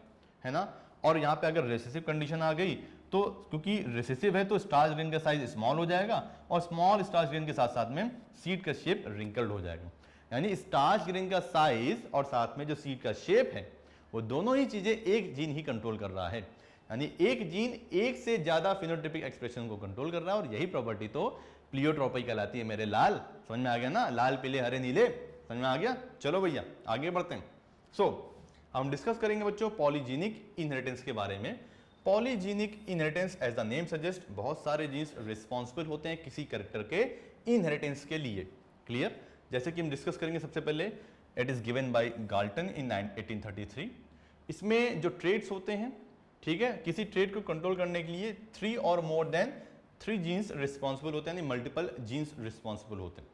है ना। और यहाँ पे अगर रिसेसिव कंडीशन आ गई तो क्योंकि रिसेसिव है तो स्टार्च ग्रेन का साइज स्मॉल हो जाएगा, और स्मॉल स्टार्च ग्रेन के साथ साथ में सीड का शेप रिंकल्ड हो जाएगा। यानी स्टार्च ग्रेन का साइज और साथ में जो सीड का शेप है वो दोनों ही चीजें एक जीन ही कंट्रोल कर रहा है। यानी एक जीन एक से ज्यादा फिनोटाइपिक एक्सप्रेशन को कंट्रोल कर रहा है, और यही प्रॉपर्टी तो प्लियोट्रॉपी कहलाती है मेरे लाल। समझ में आ गया ना, लाल पीले हरे नीले, समझ में आ गया। चलो भैया आगे बढ़ते हैं। हम डिस्कस करेंगे बच्चों पॉलीजीनिक इनहेरिटेंस के बारे में। Polygenic inheritance as the name suggest, बहुत सारे जीन्स रिस्पॉन्सिबल होते हैं किसी कैरेक्टर के इनहेरिटेंस के लिए। क्लियर? जैसे कि हम डिस्कस करेंगे सबसे पहले, it is given by Galton in 1833। इसमें जो ट्रेड्स होते हैं, ठीक है, किसी ट्रेड को कंट्रोल करने के लिए 3 और मोर देन 3 जीन्स रिस्पॉन्सिबल होते हैं, यानी मल्टीपल जीन्स रिस्पॉन्सिबल होते हैं।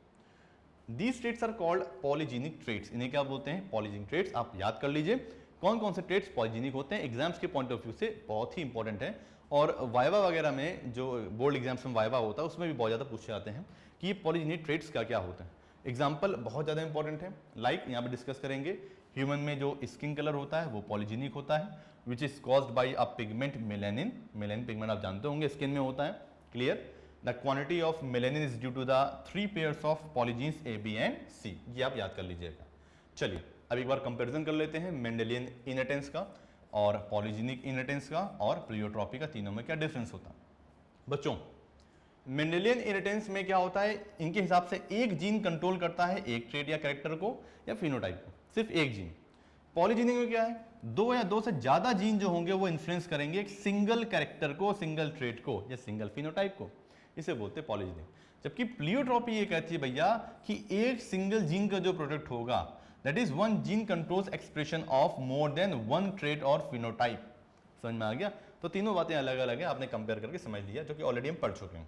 These traits are called polygenic traits। इन्हें क्या बोलते हैं? Polygenic traits. आप याद कर लीजिए कौन कौन से ट्रेट्स पॉलीजेनिक होते हैं, एग्जाम्स के पॉइंट ऑफ व्यू से बहुत ही इंपॉर्टेंट है। और वाइवा वगैरह में, जो बोर्ड एग्जाम्स में वाइवा होता है उसमें भी बहुत ज़्यादा पूछे जाते हैं कि ये पॉलीजेनिक ट्रेट्स क्या क्या होते हैं। एग्जाम्पल बहुत ज़्यादा इंपॉर्टेंट है, लाइक यहाँ पे डिस्कस करेंगे ह्यूमन में जो स्किन कलर होता है वो पॉलीजेनिक होता है, which is caused by a pigment melanin. Melanin pigment आप जानते होंगे स्किन में होता है। Clear? The quantity of melanin is due to the 3 pairs of polygenes A, B and C। ये आप याद कर लीजिएगा। चलिए अब एक बार कंपैरिजन कर लेते हैं मेंडेलियन इनहेरिटेंस का और पॉलीजेनिक इनहेरिटेंस का और प्लियोट्रॉपी का, तीनों में क्या डिफरेंस होता है। बच्चों मेंडेलियन इनहेरिटेंस में क्या होता है, इनके हिसाब से एक जीन कंट्रोल करता है एक ट्रेट या कैरेक्टर को या फिनोटाइप को, सिर्फ एक जीन। पॉलीजीनिक में क्या है, दो या दो से ज्यादा जीन जो होंगे वो इन्फ्लुएंस करेंगे एक सिंगल कैरेक्टर को, सिंगल ट्रेट को या सिंगल फिनोटाइप को, इसे बोलते हैं पॉलीजीनिक। जबकि प्लियोट्रॉपी ये कहती है भैया कि एक सिंगल जीन का जो प्रोडक्ट होगा, that is one gene controls expression of more than one trait और फिनोटाइप। समझ में आ गया? तो तीनों बातें अलग अलग है, आपने कंपेयर करके समझ लिया, जो कि ऑलरेडी हम पढ़ चुके हैं।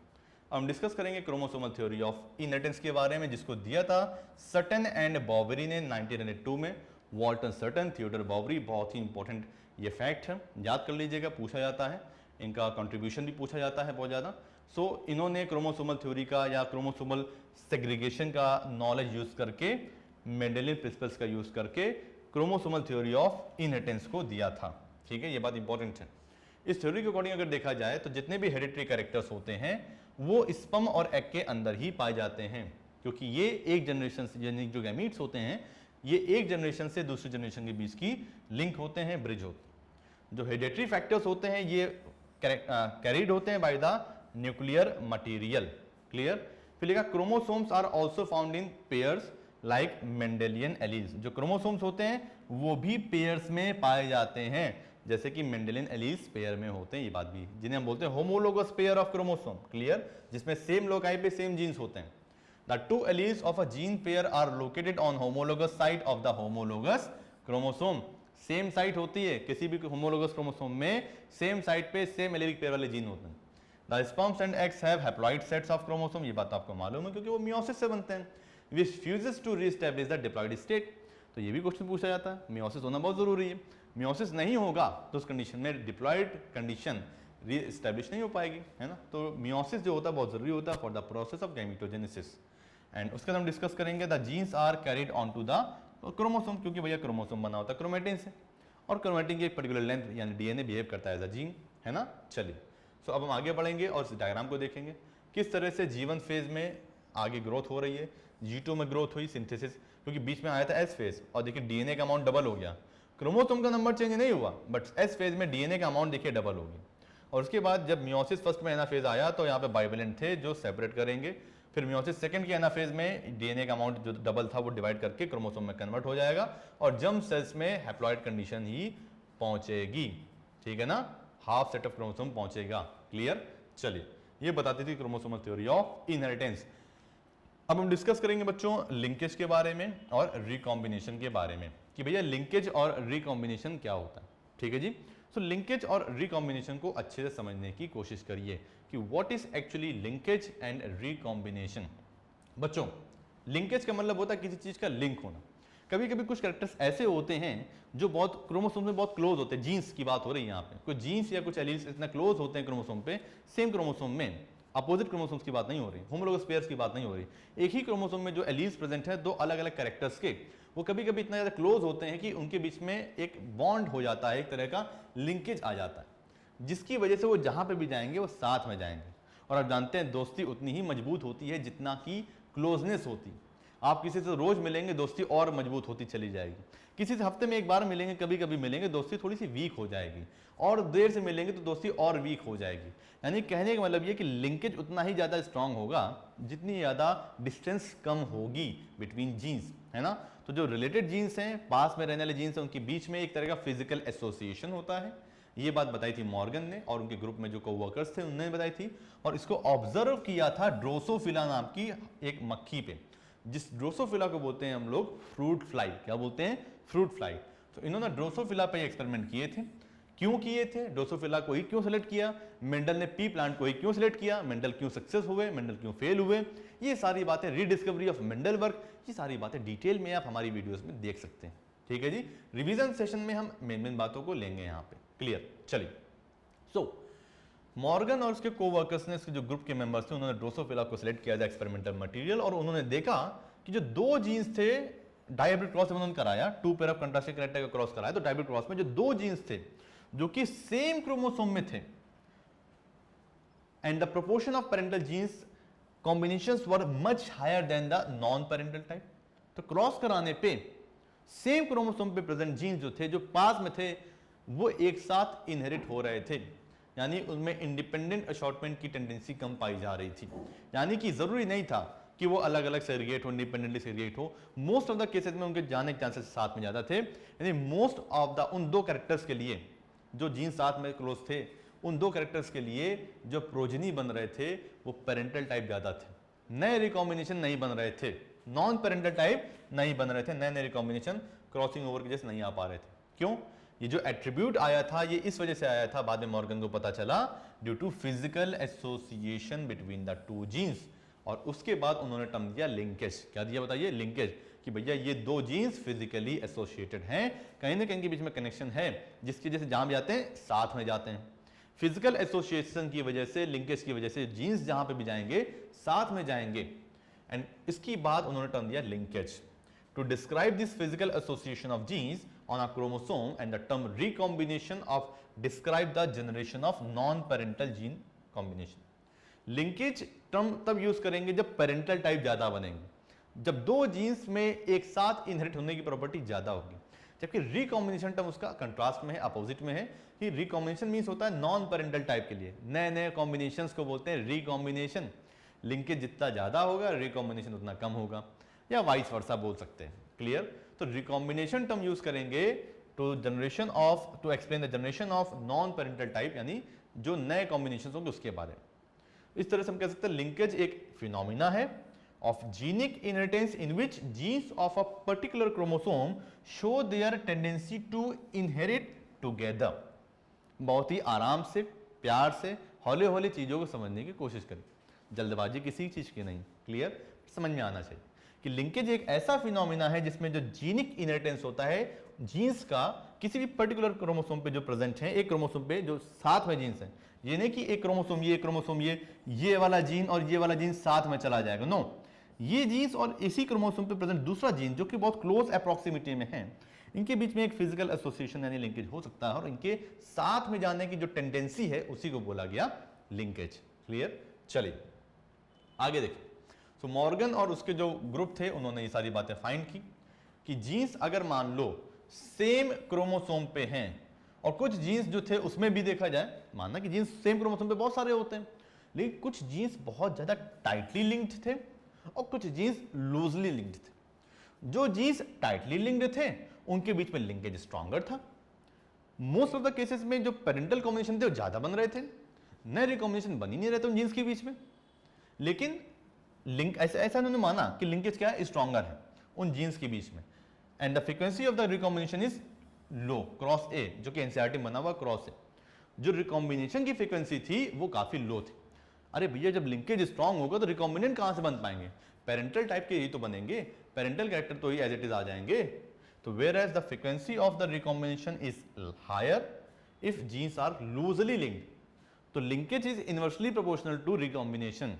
हम डिस्कस करेंगे क्रोमोसोमल थ्योरी ऑफ इनहेरिटेंस के बारे में, जिसको दिया था सटन एंड बॉवेरी ने 1902 में। वॉल्टन सटन, थियोडर बॉवेरी, बहुत ही इंपॉर्टेंट ये फैक्ट है, याद कर लीजिएगा, पूछा जाता है, इनका कंट्रीब्यूशन भी पूछा जाता है बहुत ज़्यादा। सो इन्होंने क्रोमोसोमल थ्योरी का या क्रोमोसोमल सेग्रीगेशन का नॉलेज यूज करके, मेंडेलियन प्रिंसिपल्स का यूज करके क्रोमोसोमल थ्योरी ऑफ इनहेरिटेंस को दिया था। ठीक है, ये बात इंपॉर्टेंट है। इस थ्योरी के अकॉर्डिंग अगर देखा जाए तो जितने भी हेरिडिटरी कैरेक्टर्स होते हैं वो स्पर्म और एग के अंदर ही पाए जाते हैं, क्योंकि ये एक जनरेशन से, यानी जो गैमीट्स होते हैं ये एक जनरेशन से दूसरी जनरेशन के बीच की लिंक होते हैं, ब्रिज होते हैं। जो हेरिडिटरी फैक्टर्स होते हैं ये कैरीड होते हैं by the nuclear material. Clear? फिर लिखा chromosomes are also found in pairs like Mendelian alleles. जो क्रोमोसोम्स होते हैं वो भी पेयर्स में पाए जाते हैं, जैसे कि मेंडेलियन एलील्स पेयर में होते हैं, ये बात भी, जिन्हें हम बोलते हैं homologous pair of chromosome. Clear? जिसमें सेम लोकाई पे सेम जीन्स होते हैं। The two alleles of a gene pair are located on homologous site of the homologous chromosome. Same site होती है किसी भी होमोलोगस क्रोमोसोम में, सेम साइट पे सेम एलेलिक पेयर वाले जीन होते हैं। The sperms and eggs have haploid sets of chromosome, ये बात आपको मालूम है क्योंकि वो मियोसिस से बनते हैं, which fuses to reestablish the diploid state। तो ये भी क्वेश्चन पूछा जाता है, मियोसिस होना बहुत जरूरी है, मियोसिस नहीं होगा तो उस कंडीशन में डिप्लॉइड कंडीशन रीएस्टैब्लिश नहीं हो पाएगी, है ना। तो मियोसिस जो होता है बहुत जरूरी होता है for the process of gametogenesis. And उसके बाद हम डिस्कस करेंगे the genes are carried on to the chromosome, क्योंकि भैया क्रोमोसोम बना होता है क्रोमेटिन से, और क्रोमेटिन की एक पर्टिकुलर लेंथ यानी डीएनए बिहेव करता है एज अ जीन, है ना। चलिए, सो अब हम आगे बढ़ेंगे और इस डायग्राम को देखेंगे किस तरह से जीवन फेज में आगे ग्रोथ हो रही है। G2 में ग्रोथ हुई सिंथेसिस, क्योंकि बीच में आया था एस फेज, और देखिए डीएनए का अमाउंट डबल हो गया। क्रोमोसोम का नंबर चेंज नहीं हुआ, बट एस फेज में डीएनए का अमाउंट देखिए डबल हो गया। और उसके बाद जब मियोसिस फर्स्ट में एनाफेज आया तो यहाँ पे बाइवेलेंट थे जो सेपरेट करेंगे, फिर मियोसिस सेकंड के एनाफेज में डीएनए का अमाउंट जो डबल था वो डिवाइड करके क्रोमोसोम में कन्वर्ट हो जाएगा, और जर्म सेल्स में हैप्लॉइड कंडीशन ही पहुंचेगी। ठीक है ना, हाफ सेट ऑफ क्रोमोसोम पहुंचेगा। क्लियर? चलिए, ये बताती थी क्रोमोसोमल थ्योरी ऑफ इनहेरिटेंस। अब हम डिस्कस करेंगे बच्चों लिंकेज के बारे में और रिकॉम्बिनेशन के बारे में, कि भैया लिंकेज और रिकॉम्बिनेशन क्या होता है। ठीक है जी। सो लिंकेज और रिकॉम्बिनेशन को अच्छे से समझने की कोशिश करिए कि what is actually linkage and recombination. बच्चों, लिंकेज का मतलब होता है किसी चीज का लिंक होना। कभी कभी कुछ कैरेक्टर्स ऐसे होते हैं जो बहुत क्रोमोसोम में बहुत क्लोज होते हैं, जीन्स की बात हो रही है यहाँ पे, कुछ जीन्स या कुछ एलील्स इतना क्लोज होते हैं क्रोमोसोम पे, सेम क्रोमोसोम में, अपोजिट क्रोमोसोम्स की बात नहीं हो रही, होमोलोगस पेयर्स की बात नहीं हो रही, एक ही क्रोमोसोम में जो एलील्स प्रेजेंट है, दो अलग अलग कैरेक्टर्स के, वो कभी कभी इतना ज्यादा क्लोज होते हैं कि उनके बीच में एक बॉन्ड हो जाता है, एक तरह का लिंकेज आ जाता है, जिसकी वजह से वो जहां पे भी जाएंगे वो साथ में जाएंगे। और आप जानते हैं दोस्ती उतनी ही मजबूत होती है जितना की क्लोजनेस होती। आप किसी से रोज मिलेंगे दोस्ती और मजबूत होती चली जाएगी, किसी से हफ्ते में एक बार मिलेंगे, कभी कभी मिलेंगे, दोस्ती थोड़ी सी वीक हो जाएगी, और देर से मिलेंगे तो दोस्ती और वीक हो जाएगी। यानी कहने का मतलब ये कि लिंकेज उतना ही ज्यादा स्ट्रांग होगा जितनी ज्यादा डिस्टेंस कम होगी बिटवीन जीन्स, है ना। तो जो रिलेटेड जीन्स हैं, पास में रहने वाले जीन्स हैं, उनके बीच में एक तरह का फिजिकल एसोसिएशन होता है। ये बात बताई थी मॉर्गन ने, और उनके ग्रुप में जो कोवर्कर्स थे उन्होंने बताई थी, और इसको ऑब्जर्व किया था ड्रोसोफिला नाम की एक मक्खी पे, जिस ड्रोसोफिला को बोलते हैं हम लोग फ्रूट फ्लाई। क्या बोलते हैं? Fruit fly. तो इन्होंने ड्रोसोफिला पे एक्सपेरिमेंट किए थे। क्यों किए थे? ड्रोसोफिला को ही क्यों सेलेक्ट किया? मेंडल ने पी प्लांट को ही क्यों सेलेक्ट किया? मेंडल क्यों सक्सेस हुए? मेंडल क्यों फेल हुए? ये सारी बातें, रीडिस्कवरी ऑफ मेंडल वर्क, ये सारी बातें डिटेल में आप हमारी वीडियोस में देख सकते हैं। ठीक है जी। रिवीजन सेशन में हम मेन बातों को लेंगे यहाँ पे। क्लियर? चलिए, सो मॉर्गन और उसके कोवर्कर्स ने, इसके जो ग्रुप के मेंबर्स थे, उन्होंने ड्रोसोफिला को सिलेक्ट किया एज एक्सपेरिमेंटल मटेरियल, और उन्होंने देखा कि जो दो जीन्स थे, डायब्रिड क्रॉस उन्होंने कराया, two pair of contrasting character का क्रॉस कराया, तो डायब्रिड क्रॉस में जो दो जीन्स थे जो कि सेम क्रोमोसोम में थे, and the proportion of parental genes combinations were much higher than the non parental type. तो क्रॉस कराने पे सेम क्रोमोसोम पे प्रेजेंट जीन्स जो थे, जो पास में थे, वो एक साथ इनहेरिट हो रहे थे। यानी उनमें इंडिपेंडेंट असॉर्टमेंट की टेंडेंसी कम पाई जा रही थी। यानी कि जरूरी नहीं था कि वो अलग अलग सेग्रीगेट हो, इंडिपेंडेंटली सेग्रीगेट हो, मोस्ट ऑफ द केसेस में उनके जाने के चांसेस साथ में ज्यादा थे। यानी मोस्ट ऑफ द उन दो कैरेक्टर्स के लिए जो जीन साथ में क्लोज थे, उन दो कैरेक्टर्स के लिए जो प्रोजनी बन रहे थे वो पेरेंटल टाइप ज्यादा थे, नए रिकॉम्बिनेशन नहीं बन रहे थे, नॉन पेरेंटल टाइप नहीं बन रहे थे, नए नए रिकॉम्बिनेशन क्रॉसिंग ओवर की वजह से नहीं आ पा रहे थे। क्यों? ये जो एट्रीब्यूट आया था ये इस वजह से आया था, बाद में मॉर्गन को पता चला, due to physical association between the two genes. और उसके बाद उन्होंने टर्म दिया लिंकेज। क्या दिया बताइए? लिंकेज, कि भैया ये दो जीन्स फिजिकली एसोसिएटेड हैं, कहीं ना कहीं के बीच में कनेक्शन है, जिसकी वजह से जहां भी जाते हैं साथ में जाते हैं। फिजिकल एसोसिएशन की वजह से, लिंकेज की वजह से जीन्स जहां पे भी जाएंगे साथ में जाएंगे। एंड इसकी बाद उन्होंने टर्म दिया linkage to describe this physical association of genes on a chromosome, and the term recombination of describe the generation of non-parental gene combination. Linkage term तब यूज करेंगे जब पेरेंटल टाइप ज्यादा बनेंगे, जब दो जीन्स में एक साथ इनहेरिट होने की प्रॉपर्टी ज्यादा होगी। जबकि रिकॉम्बिनेशन टर्म उसका कंट्रास्ट में है, अपोजिट में है, कि रिकॉम्बिनेशन मींस होता है नॉन पेरेंटल टाइप के लिए, नए नए कॉम्बिनेशंस को बोलते हैं रिकॉम्बिनेशन। लिंकेज जितना ज्यादा होगा रिकॉम्बिनेशन उतना कम होगा, या वाइस वर्सा बोल सकते हैं। क्लियर? तो रिकॉम्बिनेशन टर्म यूज करेंगे to explain the generation of non parental type, यानी जो नए कॉम्बिनेशन होंगे उसके बारे में। इस तरह से हम कह सकते हैं लिंकेज एक फिनोमिना है of genic inheritance in which genes of a particular chromosome show their tendency to inherit together. बहुत ही आराम से, प्यार से, हौले हौले चीजों को समझने की कोशिश करें, जल्दबाजी किसी चीज की नहीं। क्लियर? समझ में आना चाहिए कि लिंकेज एक ऐसा फिनोमिना है जिसमें जो जीनिक इनहेरिटेंस होता है जीन्स का किसी भी पर्टिकुलर क्रोमोसोम पे जो प्रेजेंट है, एक क्रोमोसोम पे जो साथ में जीन्स है, ये नहीं कि एक क्रोमोसोम ये वाला जीन और ये वाला जीन साथ में चला जाएगा। नो, ये जीन्स और इसी क्रोमोसोम पे प्रेजेंट दूसरा जीन जो कि बहुत क्लोज अप्रोक्सीमिटी में है, इनके बीच में एक फिजिकल एसोसिएशन यानी लिंकेज हो सकता है, और इनके साथ में जाने की जो टेंडेंसी है उसी को बोला गया लिंकेज। क्लियर? चलिए आगे देखिए। तो मॉर्गन और उसके जो ग्रुप थे उन्होंने ये सारी बातें फाइंड की कि जीन्स अगर मान लो सेम क्रोमोसोम पे हैं, और कुछ जीन्स जो थे उसमें भी देखा जाए, मानना कि जीन्स सेम क्रोमोसोम पे बहुत सारे होते हैं, लेकिन कुछ जीन्स बहुत ज्यादा टाइटली लिंक्ड थे और कुछ जीन्स लूजली लिंक्ड थे। जो जीन्स टाइटली लिंक्ड थे उनके बीच में लिंकेज स्ट्रॉन्गर था। मोस्ट ऑफ द केसेस में जो पेरेंटल कॉम्बिनेशन थे वो ज्यादा बन रहे थे, नए रिकॉम्बिनेशन बन ही नहीं रहे थे उन जीन्स के बीच में। लेकिन लिंक ऐसा उन्होंने माना कि लिंकेज क्या है? स्ट्रॉन्गर है उन जीन्स के बीच में। And the frequency of the recombination is low, cross ए, जो कि एनसीईआरटी बना हुआ क्रॉस ए। जो रिकॉम्बिनेशन की फ्रीक्वेंसी थी वो काफी लो थी। अरे भैया जब लिंकेज स्ट्रॉन्ग होगा तो रिकॉम्बिनेंट कहां से बन पाएंगे? पेरेंटल टाइप के ही तो बनेंगे, पेरेंटल कैरेक्टर तो ही एज इट इज आ जाएंगे। तो whereas the frequency of the recombination is higher if genes are loosely linked, तो linkage is inversely proportional to recombination.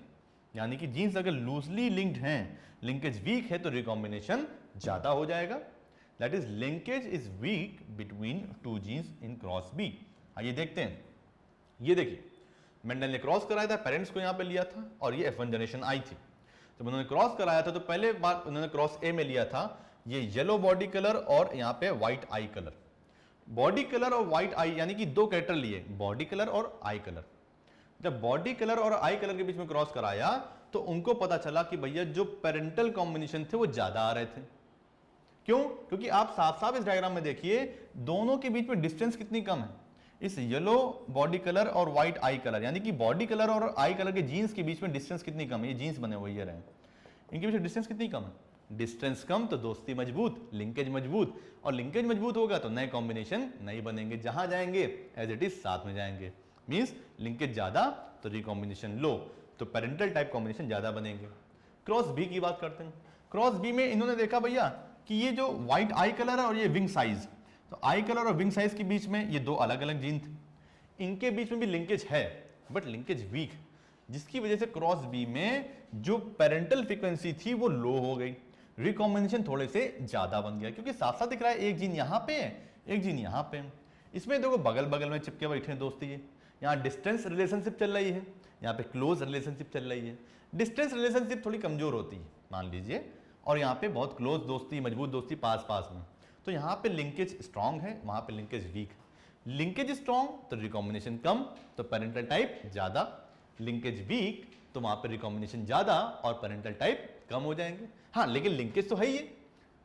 यानी कि जीन्स अगर लूजली लिंक्ड हैं, लिंकेज वीक है, तो रिकॉम्बिनेशन ज्यादा हो जाएगा। That is linkage is weak between two genes in cross B. आइए देखते हैं। ये देखिए, मेंडल ने क्रॉस कराया था, पेरेंट्स को यहां पे लिया था और ये F1 जनरेशन आई थी। जब उन्होंने क्रॉस कराया था तो पहले बार उन्होंने क्रॉस ए में लिया था ये येलो बॉडी कलर और यहां पे व्हाइट आई कलर। बॉडी कलर और व्हाइट आई यानी कि दो कैरेक्टर लिए, बॉडी कलर और आई कलर। जब बॉडी कलर और आई कलर के बीच में क्रॉस कराया तो उनको पता चला कि भैया जो पेरेंटल कॉम्बिनेशन थे वो ज्यादा आ रहे थे। क्यों? क्योंकि आप साफ साफ इस डायग्राम में देखिए दोनों के बीच में डिस्टेंस कितनी कम है। इस येलो बॉडी कलर और व्हाइट आई कलर यानी कि बॉडी कलर और आई कलर के जीन्स के बीच में डिस्टेंस कितनी कम है? ये जीन्स बने हुए ये रहे, इनके बीच डिस्टेंस कितनी कम है? डिस्टेंस कम तो दोस्ती मजबूत, लिंकेज मजबूत, और लिंकेज मजबूत होगा तो नए कॉम्बिनेशन नहीं बनेंगे, जहां जाएंगे एज इट इज साथ में जाएंगे। मींस लिंकेज ज्यादा तो रिकॉम्बिनेशन लो, तो पेरेंटल टाइप कॉम्बिनेशन ज्यादा बनेंगे। क्रॉस बी की बात करते हैं। क्रॉस बी में इन्होंने देखा भैया कि ये जो व्हाइट आई कलर है और ये विंग साइज, तो आई कलर और विंग साइज के बीच में ये दो अलग अलग जीन थे, इनके बीच में भी लिंकेज है बट लिंकेज वीक, जिसकी वजह से क्रॉस बी में जो पेरेंटल फ्रीक्वेंसी थी वो लो हो गई, रिकॉम्बिनेशन थोड़े से ज्यादा बन गया, क्योंकि साथ साथ दिख रहा है एक जीन यहाँ पे है एक जीन यहाँ पे है। इसमें देखो बगल बगल में चिपके बैठे हैं दोस्ती, ये यहाँ डिस्टेंस रिलेशनशिप चल रही है, यहाँ पे क्लोज रिलेशनशिप चल रही है। डिस्टेंस रिलेशनशिप थोड़ी कमजोर होती है मान लीजिए, और यहाँ पे बहुत क्लोज दोस्ती, मजबूत दोस्ती पास पास में, तो यहाँ पे लिंकेज स्ट्रांग है, वहाँ पे लिंकेज वीक है। लिंकेज स्ट्रॉन्ग तो रिकॉम्बिनेशन कम, तो पेरेंटल टाइप ज्यादा, लिंकेज वीक तो वहां पर रिकॉम्बिनेशन ज्यादा और पेरेंटल टाइप कम हो जाएंगे। हाँ, लेकिन लिंकेज तो है ही है,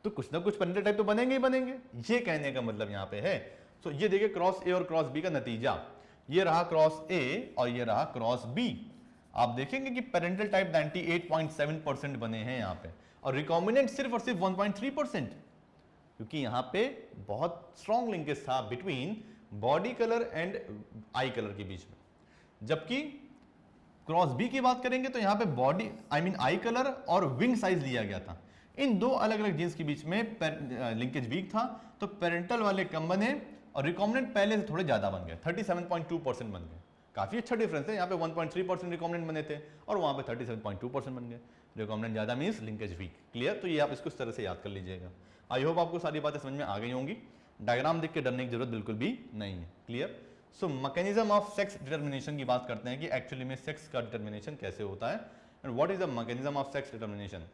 तो कुछ ना कुछ पेरेंटल टाइप तो बनेंगे ही बनेंगे, ये कहने का मतलब यहां पे है। तो ये देखिए क्रॉस ए और क्रॉस बी का नतीजा, ये रहा क्रॉस ए और ये रहा क्रॉस बी। आप देखेंगे कि पेरेंटल टाइप 98.7% बने हैं यहां पे, और रिकॉम्बिनेंट सिर्फ और सिर्फ 1.3%, क्योंकि यहां पे बहुत स्ट्रॉन्ग लिंकेज था between body colour and I colour के बीच में। जबकि क्रॉस बी की बात करेंगे तो यहां पे बॉडी आई कलर और विंग साइज लिया गया था। इन दो अलग अलग जीन्स के बीच में लिंकेज वीक था, तो पेरेंटल वाले कम बने और रिकॉम्बिनेंट पहले से थोड़े ज्यादा बन गए, 37.2% बन गए। काफी अच्छा डिफरेंस है, यहाँ पे 1.3% रिकॉम्बिनेंट बने थे और वहां पे 37.2% बन गए। रिकॉम्बिनेंट ज्यादा मींस लिंकेज वीक। क्लियर? तो ये आप इसको इस तरह से याद कर लीजिएगा। आई होप आपको सारी बातें समझ में आ गई होंगी। डायग्राम देख के डरने की जरूरत बिल्कुल भी नहीं है। Clear? So mechanism of sex determination की बात करते हैं कि एक्चुअली में सेक्स का डिटर्मिनेशन कैसे होता है, and what is the mechanism of sex determination.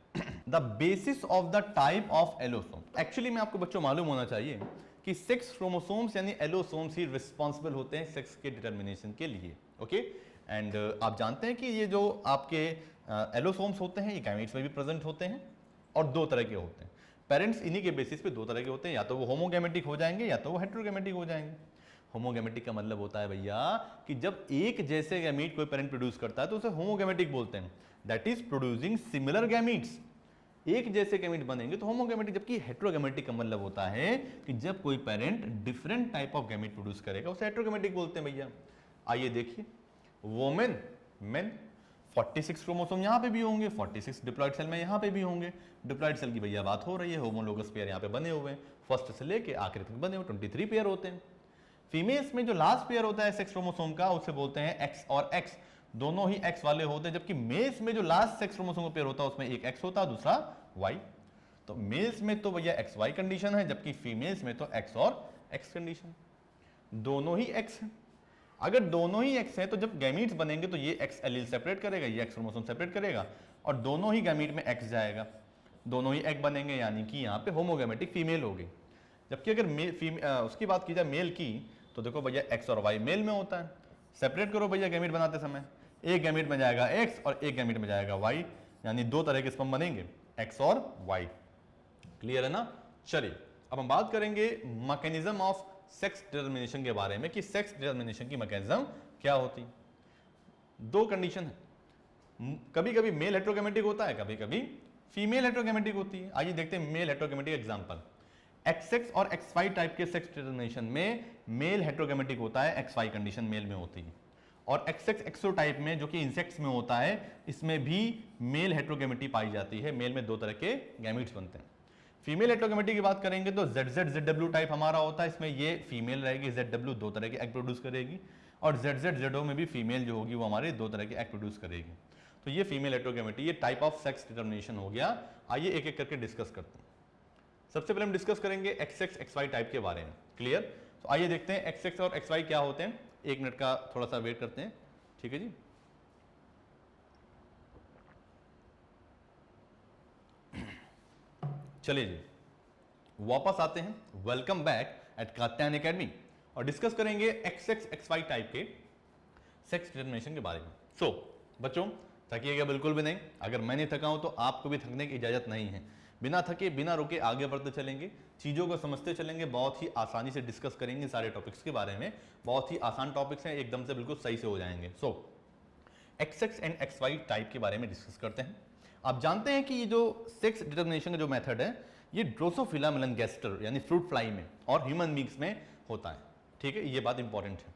The basis of the type of allosome. Actually में आपको बच्चों मालूम होना चाहिए कि सेक्स क्रोमोसोम्स यानी एलोसोम्स ही रिस्पॉन्सिबल होते हैं सेक्स के डिटर्मिनेशन के लिए। ओके, एंड आप जानते हैं कि ये जो आपके एलोसोम्स होते हैं ये गैमीट्स में भी प्रेजेंट होते हैं और दो तरह के होते हैं। पेरेंट्स इन्हीं के बेसिस पे दो तरह के होते हैं, या तो वो होमोगैमेटिक हो जाएंगे या तो वो हेटेरोगैमेटिक हो जाएंगे। होमोगैमेटिक का मतलब होता है भैया कि जब एक जैसे गैमीट कोई पेरेंट प्रोड्यूस करता है तो उसे होमोगैमेटिक बोलते हैं, that is producing similar gametes. एक जैसे गैमीट बनेंगे तो होमोगैमेटिक। जबकि हेटेरोगैमेटिक का मतलब होता है कि जब कोई parent different type of gamete produce करेगा उसे हेटेरोगैमेटिक बोलते हैं भैया। आइए देखिए, वोमेन मेन 46 क्रोमोसोम यहाँ पे भी होंगे, 46 डिप्लॉइड सेल में यहाँ पे भी होंगे। डिप्लॉइड सेल की भैया बात हो रही है, होमोलोगस पेयर यहाँ पे बने हुए हैं, फर्स्ट से लेके आखिर तक बने हुए 23 पेयर होते हैं। फीमेल्स में जो लास्ट पेयर होता है सेक्स क्रोमोसोम का उसे बोलते हैं एक्स और एक्स, दोनों ही एक्स वाले होते हैं। जबकि मेल्स में जो लास्ट सेक्स क्रोमोसोम का पेयर होता है उसमें एक एक्स होता है दूसरा वाई। तो मेल्स में तो भैया एक्स वाई कंडीशन है, जबकि फीमेल्स में तो एक्स और एक्स कंडीशन। दोनों ही एक्स है। अगर दोनों ही एक्स है तो जब गैमीट्स बनेंगे तो ये एक्स एलील सेपरेट करेगा, ये एक्स क्रोमोसोम सेपरेट करेगा और दोनों ही गैमीट में एक्स जाएगा, दोनों ही एक्स बनेंगे, यानी कि यहाँ पे होमोगैमेटिक फीमेल होगी। जबकि अगर उसकी बात की जाए मेल की, तो देखो भैया एक्स और वाई मेल में होता है। सेपरेट करो भैया गैमीट बनाते समय, एक गैमीट में जाएगा एक्स और एक गैमीट में जाएगा वाई, यानी दो तरह के स्पर्म बनेंगे, एक्स और वाई। क्लियर है ना? चलिए अब हम बात करेंगे मैकेनिज्म ऑफ सेक्स डिटर्मिनेशन के बारे में कि सेक्स डिटर्मिनेशन की मैकेनिज्म क्या होती है। दो कंडीशन है, कभी कभी मेल हेटेरोगैमेटिक होता है, कभी कभी फीमेल हेटेरोगैमेटिक होती है। आइए देखते हैं मेल हेटेरोगैमेटिक एग्जांपल। XX और XY टाइप के सेक्स डिटर्मिनेशन में मेल हेटेरोगैमेटिक होता है, XY कंडीशन मेल में होती है। और XX एक्सो टाइप में जो कि इंसेक्ट्स में होता है, इसमें भी मेल हेटेरोगैमेटी पाई जाती है, मेल में दो तरह के गैमीट्स बनते हैं। फीमेल हेटेरोगैमेटी की बात करेंगे तो ZZ ZW टाइप हमारा होता है, इसमें ये फीमेल रहेगी, ZW दो तरह के एग प्रोड्यूस करेगी, और ZZ ZO में भी फीमेल जो होगी वो हमारे दो तरह के एग प्रोड्यूस करेगी। तो ये फीमेल हेटेरोगैमेटी, ये टाइप ऑफ सेक्स डिटर्मिनेशन हो गया। आइए एक एक करके डिस्कस करते हैं। सबसे पहले हम डिस्कस करेंगे XX XY टाइप के बारे में। क्लियर? तो आइए देखते हैं XX और XY क्या होते हैं। एक मिनट का थोड़ा सा वेट करते हैं, ठीक है जी। चलिए जी, वापस आते हैं, welcome back at Katyayan academy, और डिस्कस करेंगे XX XY टाइप के सेक्स डिटर्मिनेशन के बारे में। सो बच्चों, थकिएगा बिल्कुल भी नहीं। अगर मैं नहीं थका हूं तो आपको भी थकने की इजाजत नहीं है। बिना थके बिना रुके आगे बढ़ते चलेंगे, चीज़ों को समझते चलेंगे, बहुत ही आसानी से डिस्कस करेंगे सारे टॉपिक्स के बारे में। बहुत ही आसान टॉपिक्स हैं, एकदम से बिल्कुल सही से हो जाएंगे। सो XX एंड XY टाइप के बारे में डिस्कस करते हैं। आप जानते हैं कि ये जो सेक्स डिटर्मिनेशन का जो मेथड है ये ड्रोसोफिला मेलनगेस्टर यानी फ्रूट फ्लाई में और ह्यूमन बींग्स में होता है। ठीक है, ये बात इंपॉर्टेंट है।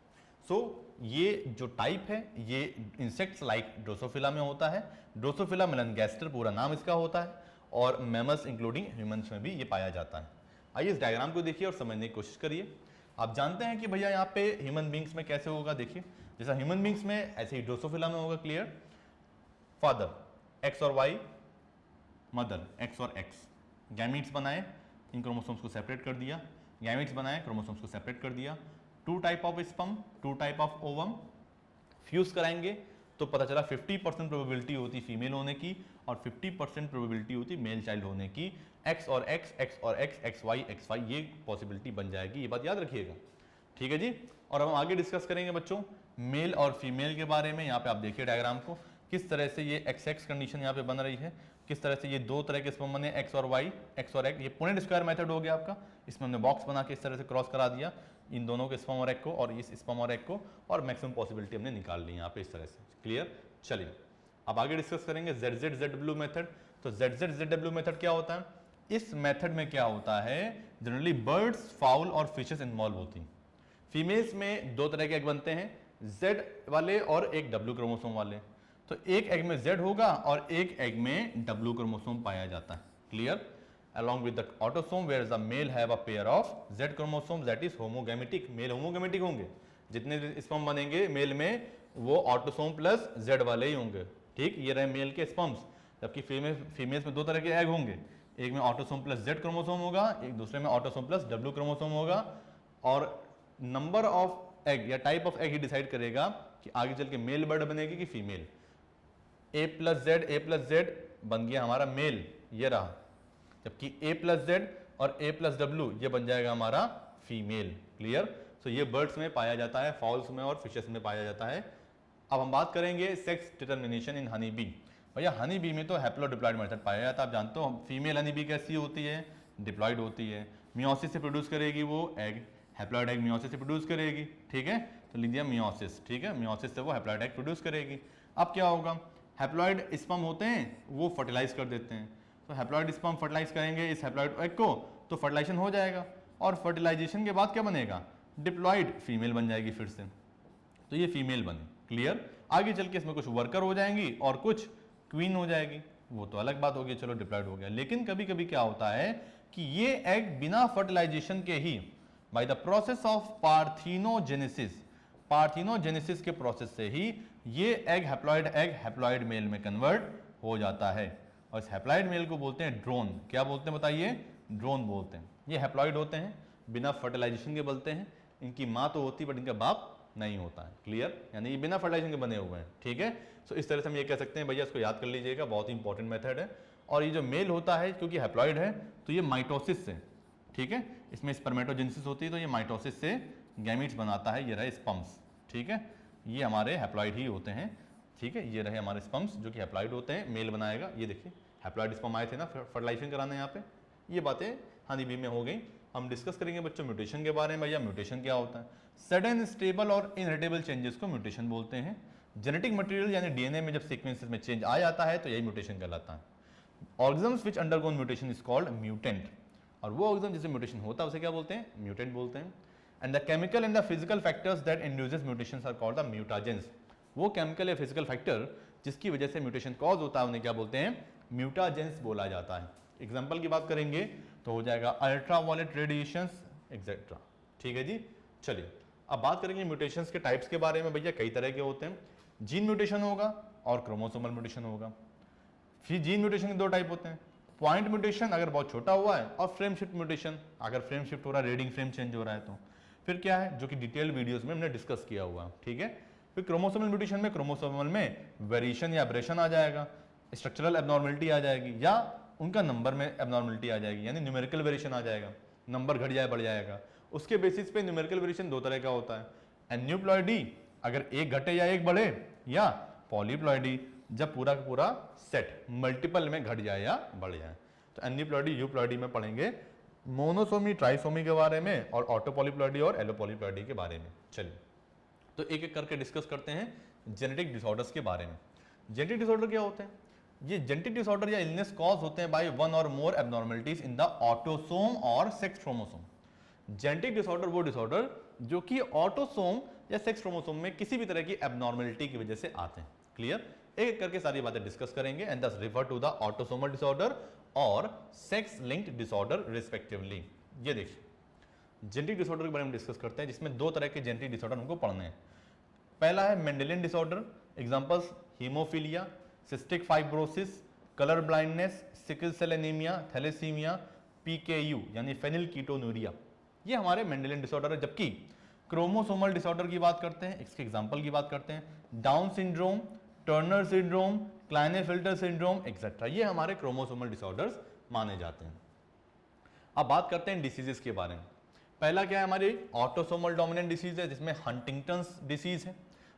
सो ये जो टाइप है ये इंसेक्ट्स लाइक ड्रोसोफिला में होता है। ड्रोसोफिला मेलनगेस्टर पूरा नाम इसका होता है, और मैमल्स इंक्लूडिंग ह्यूमंस में भी ये पाया जाता है। आइए इस डायग्राम को देखिए और समझने की कोशिश करिए। आप जानते हैं कि भैया यहाँ पे ह्यूमन बींग्स में कैसे होगा, देखिए जैसा ह्यूमन बींग्स में ऐसे ही ड्रोसोफिला में होगा। क्लियर? फादर एक्स और वाई, मदर एक्स और एक्स, गैमीट्स बनाए, इन क्रोमोसोम्स को सेपरेट कर दिया, गैमीट्स बनाए, क्रोमोसोम्स को सेपरेट कर दिया, two type of sperm, two type of ovum, fuse कराएंगे तो पता चला 50% प्रोबेबिलिटी होती फीमेल होने की और 50% प्रोबेबिलिटी होती मेल चाइल्ड होने की। एक्स और एक्स, एक्स और एक्स, एक्स वाई, ये पॉसिबिलिटी बन जाएगी। ये बात याद रखिएगा। ठीक है जी। और अब हम आगे डिस्कस करेंगे बच्चों मेल और फीमेल के बारे में। यहाँ पे आप देखिए डायग्राम को, किस तरह से ये XX कंडीशन यहाँ पे बन रही है, किस तरह से ये दो तरह के स्पर्म बने, X और Y, X और X। ये पुनेट स्क्वायर मेथड हो गया आपका, इसमें हमने बॉक्स बना के इस तरह से क्रॉस करा दिया इन दोनों के स्पर्म और एग को और इस स्पर्म और एग को, और मैक्सिमम पॉसिबिलिटी हमने निकाल ली यहाँ पे इस तरह से। क्लियर। चलिए अब आगे डिस्कस करेंगे ZZ-ZW मेथड। तो ZZ-ZW मेथड क्या होता है? इस मेथड में क्या होता है, जनरली बर्ड्स, फाउल और फिशेस इन्वॉल्व होती हैं। फीमेल्स में दो तरह के एग बनते हैं, Z वाले और एक W क्रोमोसोम वाले। तो एक एग में Z होगा और एक एग में W क्रोमोसोम पाया जाता है। Clear. along with the autosome where the male have a pair of Z chromosome that is homogamitic, male homogametic होंगे, जितने स्पर्म बनेंगे मेल में वो ऑटोसोम प्लस Z वाले ही होंगे। ठीक, ये रहे मेल के स्पर्म्स। जबकि फीमेल्स में दो तरह के एग होंगे, एक में ऑटोसोम प्लस Z क्रोमोसोम होगा, एक दूसरे में ऑटोसोम प्लस W क्रोमोसोम होगा। और नंबर ऑफ एग या type of egg he decide करेगा कि आगे चल के मेल बर्ड बनेगी कि फीमेल। A प्लस Z बन गया हमारा मेल, ये रहा, जबकि A प्लस Z और A प्लस W ये बन जाएगा हमारा फीमेल। क्लियर। सो ये बर्ड्स में पाया जाता है, फाउल्स में और फिशेस में पाया जाता है। अब हम बात करेंगे sex determination in honey bee. भैया हनी बी में तो हैप्लोडिप्लॉइड मेथड पाया जाता है। आप जानते हो फीमेल हनी बी कैसी होती है, डिप्लॉइड होती है, मियोसिस से प्रोड्यूस करेगी वो एग, हैप्लॉइड एग मियोसिस से प्रोड्यूस करेगी। ठीक है, तो लिख दिया मियोसिस। ठीक है, मियोसिस से वो हैप्लॉइड एग प्रोड्यूस करेगी। अब क्या होगा, हैप्लॉइड स्पर्म होते हैं वो फर्टिलाइज कर देते हैं। तो हैप्लॉइड स्पर्म फर्टिलाइज करेंगे इस हैप्लॉइड एग को, तो फर्टिलाइजेशन हो जाएगा, और फर्टिलाइजेशन के बाद क्या बनेगा, डिप्लॉइड फीमेल बन जाएगी फिर से। तो ये फीमेल बनी। क्लियर। आगे चल के इसमें कुछ वर्कर हो जाएंगी और कुछ क्वीन हो जाएगी, वो तो अलग बात होगी, चलो डिप्लॉइड हो गया। लेकिन कभी कभी क्या होता है कि ये एग बिना फर्टिलाइजेशन के ही by the process of parthenogenesis के प्रोसेस से ही ये एग हैप्लॉइड मेल में कन्वर्ट हो जाता है। और इस हैप्लॉइड मेल को बोलते हैं ड्रोन। क्या बोलते हैं बताइए, ड्रोन बोलते हैं। ये हैप्लॉइड होते हैं, बिना फर्टिलाइजेशन के बनते हैं, इनकी माँ तो होती है बट इनका बाप नहीं होता है। क्लियर, यानी ये बिना फर्टिलाइजेशन के बने हुए हैं। ठीक है, सो इस तरह से हम ये कह सकते हैं, भैया इसको याद कर लीजिएगा, बहुत ही इंपॉर्टेंट मेथड है। और ये जो मेल होता है क्योंकि हैप्लॉइड है तो ये माइटोसिस से, ठीक है, इसमें स्पर्मेटोजेनेसिस होती है, तो ये माइटोसिस से गैमीट्स बनाता है। ये रहे स्पर्म्स, ठीक है, ये हमारे हैप्लॉइड ही होते हैं। ठीक है, ये रहे हमारे स्पर्म्स जो कि हैप्लॉइड होते हैं, मेल बनाएगा। ये देखिए हैप्लॉइड स्पर्म आए थे ना फर्टिलाइजेशन कराने यहाँ पे। ये बातें हनी बी में हो गई। हम डिस्कस करेंगे बच्चों म्यूटेशन के बारे में। भैया म्यूटेशन क्या होता है, सडन स्टेबल और इनहेरिटेबल चेंजेस को म्यूटेशन बोलते हैं। जेनेटिक मटेरियल यानी डीएनए में जब सीक्वेंसेस में चेंज आ जाता है तो यही म्यूटेशन कहलाता है। Organisms which undergone mutation is called mutant, और वो ऑर्गेनिज्म जिसे म्यूटेशन होता है उसे क्या बोलते हैं, म्यूटेंट बोलते हैं। And the chemical and the physical factors that induces mutations are called the mutagens. वो केमिकल या फिजिकल फैक्टर जिसकी वजह से म्यूटेशन कॉज होता है उन्हें क्या बोलते हैं, म्यूटाजेंस बोला जाता है। एग्जांपल की बात करेंगे तो हो जाएगा अल्ट्रावायलेट रेडिएशंस एक्सेट्रा। ठीक है जी। चलिए अब बात करेंगे म्यूटेशंस के टाइप्स के बारे में। भैया कई तरह के होते हैं, जीन म्यूटेशन होगा और क्रोमोसोमल म्यूटेशन होगा। फिर जीन म्यूटेशन के दो टाइप होते हैं, पॉइंट म्यूटेशन अगर बहुत छोटा हुआ है, और फ्रेम शिफ्ट म्यूटेशन अगर फ्रेम शिफ्ट हो रहा है, रीडिंग फ्रेम चेंज हो रहा है तो। फिर क्या है जो कि डिटेल वीडियोस में हमने डिस्कस किया हुआ है। ठीक है, फिर क्रोमोसोमल म्यूटेशन में क्रोमोसोमल में वेरिएशन या एब्रेशन आ जाएगा, स्ट्रक्चरल एबनॉर्मलिटी आ जाएगी, या उनका नंबर में एबनॉर्मलिटी आ जाएगी, यानी न्यूमेरिकल वेरिएशन आ जाएगा, नंबर घट जाए बढ़ जाएगा। उसके बेसिस पे न्यूमेरिकल वेरिएशन दो तरह का होता है, एन्यूप्लॉइडी अगर एक घटे या एक बढ़े, या पॉलीप्लॉइडी जब पूरा का पूरा सेट मल्टीपल में घट जाए या बढ़ जाए। तो एन्यूप्लॉइडी यूप्लॉइडी में पढ़ेंगे मोनोसोमी ट्राइसोमी के बारे में, और ऑटोपॉलीप्लॉइडी और एलोपॉलीप्लॉइडी के बारे में। चलिए तो एक एक करके डिस्कस करते हैं जेनेटिक डिसऑर्डर्स के बारे में। जेनेटिक डिसऑर्डर क्या होते हैं, ये जेनेटिक डिसऑर्डर या इलनेस कॉज होते हैं बाय वन और मोर एबनॉर्मलिटीज इन द ऑटोसोम और सेक्स क्रोमोसोम। जेनेटिक डिसऑर्डर वो डिसऑर्डर जो कि ऑटोसोम या सेक्स क्रोमोसोम में किसी भी तरह की एबनॉर्मलिटी की वजह से आते हैं। क्लियर, एक करके सारी बातें डिस्कस करेंगे and thus refer to the autosomal disorder और सेक्स लिंक्ड डिसऑर्डर रिस्पेक्टिवली। ये देखिए जेनेटिक डिसऑर्डर के बारे में डिस्कस करते हैं, जिसमें दो तरह के जेनेटिक डिसऑर्डर हमको पढ़ने हैं। पहला है Mendelian disorder, examples haemophilia, cystic fibrosis, colour blindness, sickle cell anaemia, thalassaemia, PKU यानी फेनिलकीटोनुरिया, ये हमारे मेंडेलियन डिसऑर्डर है। जबकि क्रोमोसोमल डिसऑर्डर की बात करते हैं, इसके एग्जांपल की बात करते हैं Down syndrome, Turner syndrome, Klinefelter syndrome etcetera, ये हमारे क्रोमोसोमल डिसऑर्डर्स माने जाते हैं। अब बात करते हैं डिसीजेस के बारे में। पहला क्या है हमारी ऑटोसोमल डोमिनेंट डिसीज है जिसमें हंटिंगटन्स डिसीज है।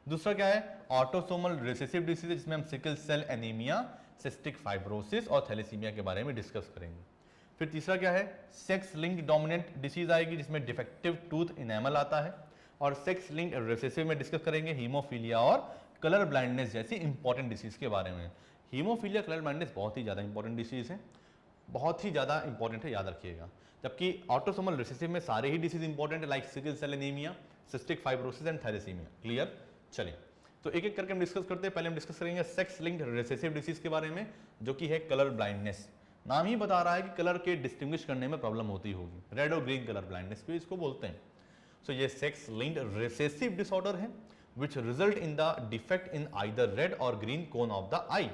दूसरा क्या है ऑटोसोमल रिसेसिव डिसीज है जिसमें हम sickle cell anaemia, cystic fibrosis और थैलेसीमिया के बारे में डिस्कस करेंगे। फिर तीसरा क्या है सेक्स लिंक्ड डोमिनेंट डिसीज आएगी जिसमें डिफेक्टिव टूथ इनेमल आता है। और सेक्स लिंक्ड रिसेसिव में डिस्कस करेंगे हीमोफीलिया और कलर ब्लाइंडनेस जैसी इंपॉर्टेंट डिसीज के बारे में। हीमोफीलिया कलर ब्लाइंडनेस बहुत ही ज़्यादा इंपॉर्टेंट डिसीज है, बहुत ही ज़्यादा इंपॉर्टेंट है, याद रखिएगा। जबकि ऑटोसोमल रिसेसिव में सारे ही डिसीज इंपॉर्टेंट है like sickle cell anaemia, cystic fibrosis and thalassaemia. Clear? चलिए तो एक एक करके हम डिस्कस करते हैं। पहले हम डिस्कस करेंगे सेक्स लिंक्ड रिसेसिव डिसीज के बारे में जो कि है कलर ब्लाइंडनेस। नाम ही बता रहा है कि कलर के डिस्टिंग्विश करने में प्रॉब्लम होती होगी, रेड और ग्रीन कलर ब्लाइंडनेस भी इसको बोलते हैं। सो ये सेक्स लिंक्ड रिसेसिव डिसऑर्डर है which result in the defect in either red or green cone of the eye.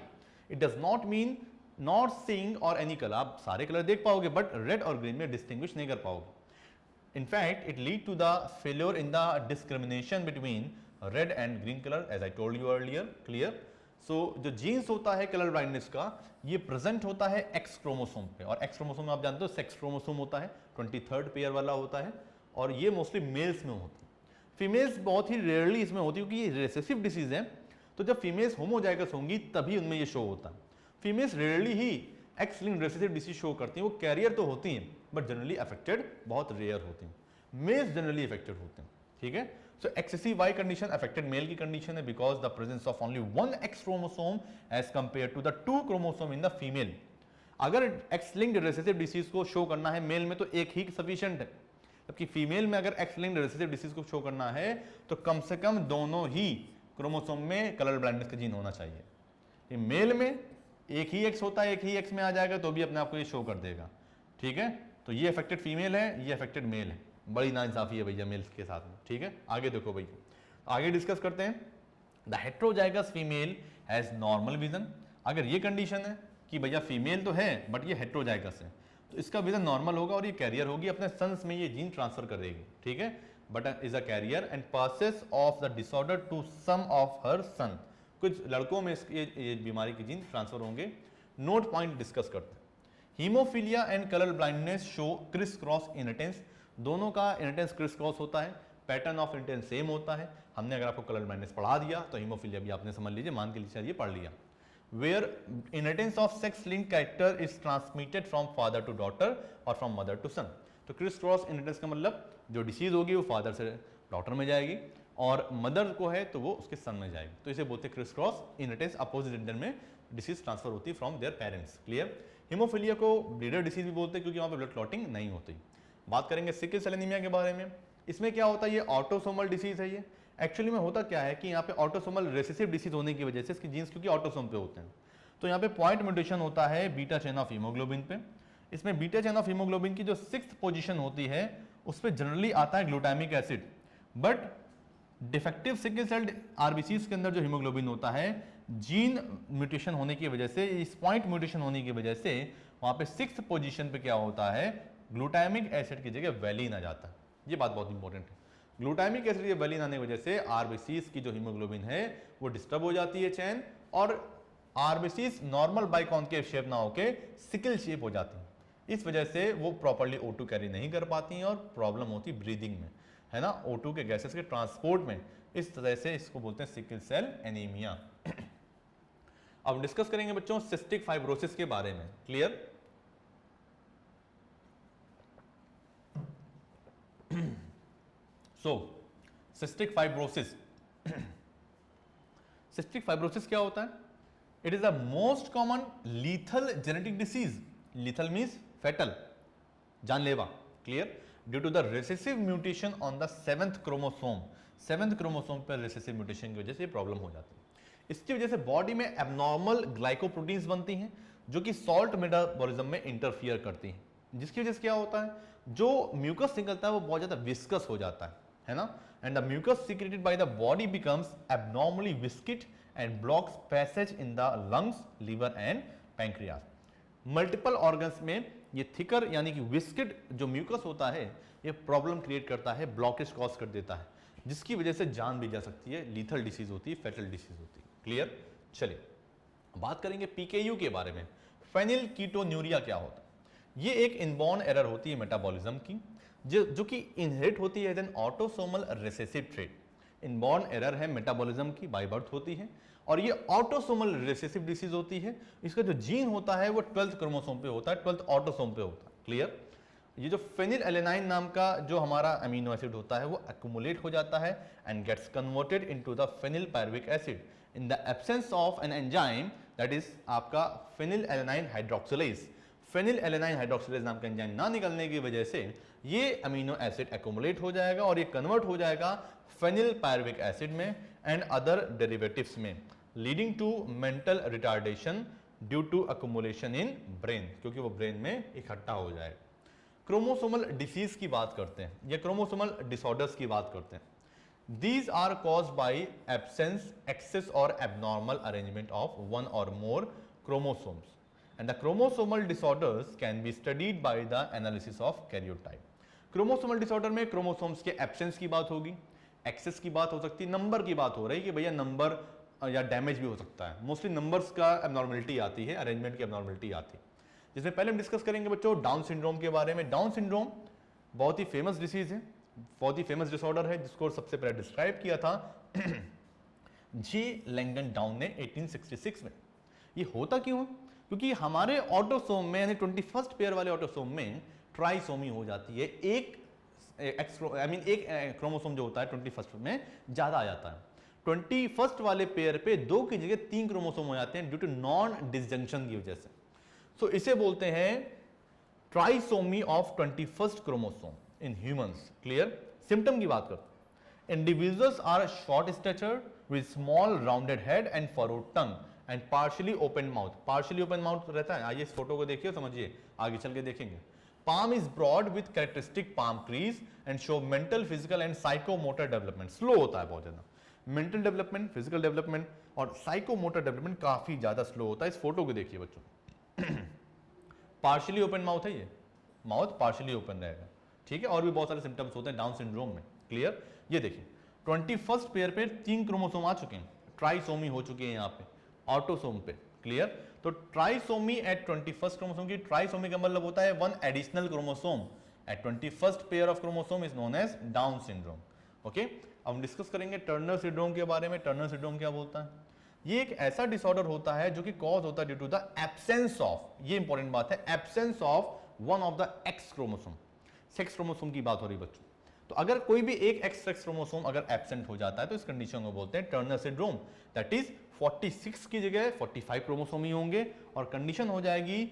It does not mean not seeing or any color. आप सारे colour देख पाओगे बट रेड और ग्रीन में distinguish नहीं कर पाओगे। In fact it lead to the failure in the discrimination between red and green colour as I told you earlier. Clear? So जो जीन्स होता है कलर ब्लाइंडनेस का ये प्रेजेंट होता है एक्स क्रोमोसोम पे, और एक्स क्रोमोसोम आप जानते हो सेक्स क्रोमोसोम होता है, 23rd पेयर वाला होता है, और ये मोस्टली मेल्स में होता है। फीमेल्स बहुत ही रेयरली इसमें होती है क्योंकि ये रिसेसिव डिसीज है, तो जब फीमेल्स होमोजाइगस होंगी तभी उनमें ये शो होता है। फीमेल्स रेयरली ही X linked recessive disease show करती हैं, वो कैरियर तो होती हैं बट जनरली अफेक्टेड बहुत रेयर होती हैं। मेल्स जनरली अफेक्टेड होते हैं। ठीक है? So excessive Y condition affected male की कंडीशन है because the presence of only one X chromosome as compare to the 2 chromosome in the female. अगर एक्स लिंक्ड रिसेसिव डिसीज को शो करना है मेल में तो एक ही सफिशिएंट है, जबकि फीमेल में अगर एक्स लिंक्ड रिसेसिव डिसीज को शो करना है तो कम से कम दोनों ही क्रोमोसोम में कलर ब्लाइंडनेस का जीन होना चाहिए। ये मेल में एक ही एक्स होता है, एक ही एक्स में आ जाएगा तो भी अपने आप को ये शो कर देगा। ठीक है? तो ये अफेक्टेड फीमेल है, ये अफेक्टेड मेल है। बड़ी नाइंसाफी है भैया मेल्स के साथ में। ठीक है? आगे देखो भैया, आगे डिस्कस करते हैं। The heterozygous female has normal vision. अगर ये कंडीशन है कि भैया फीमेल तो है बट ये हेट्रोजाइगस है तो इसका विजन नॉर्मल होगा और ये कैरियर होगी, अपने सन्स में ये जीन ट्रांसफर करेगी। ठीक है? But is a carrier and passes of the disorder to some of her son. कुछ लड़कों में ये बीमारी के जीन ट्रांसफर होंगे। नोट पॉइंट डिस्कस करते हैं। Haemophilia and colour blindness show criss cross inheritance. दोनों का इनहेरिटेंस क्रिस क्रॉस होता है, पैटर्न ऑफ इनहेरिटेंस सेम होता है। हमने अगर आपको कलर ब्लाइंडनेस पढ़ा दिया तो हीमोफीलिया भी आपने समझ लीजिए, मान के लीजिए ये पढ़ लिया। Where inheritance of sex-linked character is transmitted from father to daughter or from mother to son. तो क्रिस क्रॉस इनहेरिटेंस का मतलब जो डिसीज होगी वो फादर से डॉटर में जाएगी और मदर को है तो वो उसके सन में जाएगी, तो इसे बोलते हैं Chris cross inheritance. Opposite gender में डिसीज ट्रांसफर होती है from their parents. Clear? Haemophilia को ब्लीडर डिसीज भी बोलते हैं क्योंकि वहाँ पे ब्लड क्लॉटिंग नहीं होती। बात करेंगे सिकल सेल एनीमिया के बारे में। इसमें क्या होता है, ये ऑटोसोमल डिसीज है। ये एक्चुअली में होता क्या है कि यहाँ पे ऑटोसोमल रिसेसिव डिसीज होने की वजह से इसके जीन्स क्योंकि ऑटोसोम पे होते हैं तो यहाँ पे पॉइंट म्यूटेशन होता है बीटा चेन ऑफ हीमोग्लोबिन पे। इसमें बीटा चेन ऑफ हीमोग्लोबिन की जो 6th पोजीशन होती है उस पर जनरली आता है glutamic acid, but defective sickle cell RBCs के अंदर जो हीमोग्लोबिन होता है जीन म्यूटेशन होने की वजह से, इस पॉइंट म्यूटेशन होने की वजह से वहाँ पे 6th पोजीशन पे क्या होता है, ग्लूटामिक एसिड की जगह वैलिन आ जाता है। ये बात बहुत इंपॉर्टेंट है। ग्लूटामिक एसिड की वैलिन आने की वजह से आरबीसीज की जो हीमोग्लोबिन है वो डिस्टर्ब हो जाती है चेन, और आरबीसीज नॉर्मल बाइकॉन्केव शेप ना होके सिकल शेप हो जाती है। इस वजह से वो प्रॉपर्ली O2 कैरी नहीं कर पाती हैं और प्रॉब्लम होती ब्रीदिंग में, है ना, O2 के गैसेस के ट्रांसपोर्ट में। इस तरह से इसको बोलते हैं सिकल सेल एनीमिया। अब डिस्कस करेंगे बच्चों सिस्टिक फाइब्रोसिस के बारे में। Clear? So cystic fibrosis, cystic fibrosis क्या होता है? It is the most common lethal genetic disease. Lethal means fatal, जानलेवा। Clear? Due to the recessive mutation on the 7th chromosome. 7th chromosome पर recessive mutation की वजह से problem हो जाती है। इसकी वजह से बॉडी में एबनॉर्मल ग्लाइकोप्रोटीन्स बनती हैं जो कि सॉल्ट मेटाबॉलिज्म में इंटरफियर करती हैं, जिसकी वजह से क्या होता है, जो म्यूकस निकलता है वो बहुत ज्यादा विस्कस हो जाता है ना, and the mucus secreted by the body becomes abnormally viscid and blocks passage in the lungs, liver and pancreas. Multiple organs में ये थिकर यानी कि विस्किड जो म्यूकस होता है ये प्रॉब्लम क्रिएट करता है, ब्लॉकेज कॉज कर देता है, जिसकी वजह से जान भी जा सकती है, लीथल डिसीज होती है, फेटल डिसीज होती है। क्लियर? चलिए बात करेंगे पीकेयू के बारे में। फेनिल कीटोन्यूरिया क्या होता है? ये एक इनबॉर्न एरर होती है मेटाबॉलिज्म की, जो कि इनहेरिट होती है as an autosomal recessive trait. Inborn error है मेटाबॉलिज्म की, बाय बर्थ होती है, और ये ऑटोसोमल रिसेसिव डिसीज होती है। इसका जो जीन होता है वो 12th क्रोमोसोम पे होता है, 12th ऑटोसोम पे होता है। क्लियर? ये जो फेनिल एलेनाइन नाम का जो हमारा अमीनो एसिड होता है वो एक्युमुलेट हो जाता है and gets converted into the phenylpyruvic acid in the absence of an enzyme that is आपका phenylalanine hydroxylase. Phenylalanine hydroxylase नाम का एंजाइम ना निकलने की वजह से ये अमीनो एसिड एक्युमुलेट हो जाएगा और ये कन्वर्ट हो जाएगा फेनिल पायरुविक एसिड में एंड अदर डेरिवेटिव्स में, leading to mental retardation due to accumulation in brain, क्योंकि वो ब्रेन में इकट्ठा हो जाएगा। क्रोमोसोमल डिसीज की बात करते हैं या क्रोमोसोमल डिसऑर्डर्स की बात करते हैं। These are caused by absence, excess or abnormal arrangement of one or more chromosomes. And the chromosomal disorders can be studied by the analysis of karyotype. Chromosomal disorder में chromosomes के absence की बात होगी, excess की बात हो सकती है, नंबर की बात हो रही है कि भैया नंबर या डैमेज भी हो सकता है। मोस्टली नंबर्स का एबनॉर्मलिटी आती है, अरेंजमेंट की एबनॉर्मलिटी आती है। जिसमें पहले हम डिस्कस करेंगे बच्चों डाउन सिंड्रोम के बारे में। डाउन सिंड्रोम बहुत ही फेमस डिसीज है, बहुत ही फेमस डिसऑर्डर है, जिसको सबसे पहले डिस्क्राइब किया था जी लैंगडन डाउन ने 1866 में। ये होता क्यों है? क्योंकि हमारे ऑटोसोम में यानी 21st पेयर वाले ऑटोसोम में ट्राइसोमी हो जाती है। एक क्रोमोसोम जो होता है 21st में ज्यादा आ जाता है। 21st वाले पेयर पे 2 की जगह 3 क्रोमोसोम हो जाते हैं ड्यू टू नॉन डिसजंक्शन की वजह से। सो इसे बोलते हैं trisomy of 21st chromosome in humans. Clear? Symptom की बात करते हैं। Individuals are short stature with small rounded head and furrowed tongue and partially open mouth. Partially open mouth रहता है, आइए इस फोटो को देखिए, समझिए, आगे चल के देखेंगे। palm is broad with characteristic palm crease and show mental, physical and psychomotor development. Slow होता है बहुत ज्यादा, मेंटल डेवलपमेंट, फिजिकल डेवलपमेंट और साइकोमोटर डेवलपमेंट काफी ज्यादा स्लो होता है। इस फोटो को देखिए बच्चों, पार्शियली ओपन माउथ है, ये माउथ पार्शियली ओपन रहेगा, ठीक है। और भी बहुत सारे सिम्टम्स होते हैं डाउन सिंड्रोम में। क्लियर? ये देखिए 21st पेयर पे 3 क्रोमोसोम आ चुके हैं, ट्राइसोमी हो चुकी है यहाँ पे ऑटोसोम पे। क्लियर? तो ट्राइसोमी एट 21st क्रोमोसोम की, ट्राइसोमी का मतलब होता है 1 additional chromosome at 21st pair of chromosome is known as Down syndrome. Okay, अब हम डिस्कस करेंगे टर्नर सिंड्रोम के बारे में। टर्नर सिंड्रोम क्या बोलता है? ये एक ऐसा डिसऑर्डर होता है जो कि कॉज होता है due to the absence of, ये इंपॉर्टेंट बात है, absence of one of the X chromosome. Sex chromosome की बात हो रही है बच्चों। तो अगर कोई भी एक एक्स सेक्स क्रोमोसोम अगर एब्सेंट हो जाता है तो इस कंडीशन को बोलते हैं टर्नर सिंड्रोम। दैट इज 46 की जगह 45 क्रोमोसोम ही होंगे और कंडीशन हो जाएगी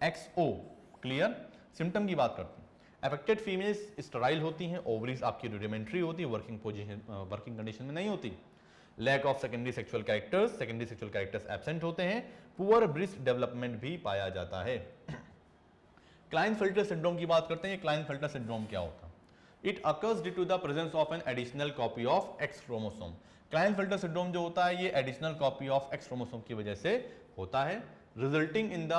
XO। क्लियर? सिम्टम की बात करते हैं। अफेक्टेड फीमेल्स स्टेराइल होती हैं, ओवरीज आपकी रुडिमेंट्री होती है, वर्किंग पोजीशन, वर्किंग कंडीशन में नहीं होती। Lack of secondary sexual characters absent होते हैं। पुअर ब्रेस्ट डेवलपमेंट भी पाया जाता है। क्लाइनफेल्टर सिंड्रोम की बात करते हैं। क्लाइनफेल्टर सिंड्रोम क्या होता है? It occurs due to the presence of an additional copy of X chromosome. Klinefelter syndrome जो होता है ये additional copy of X chromosome की वजह से होता है, resulting in the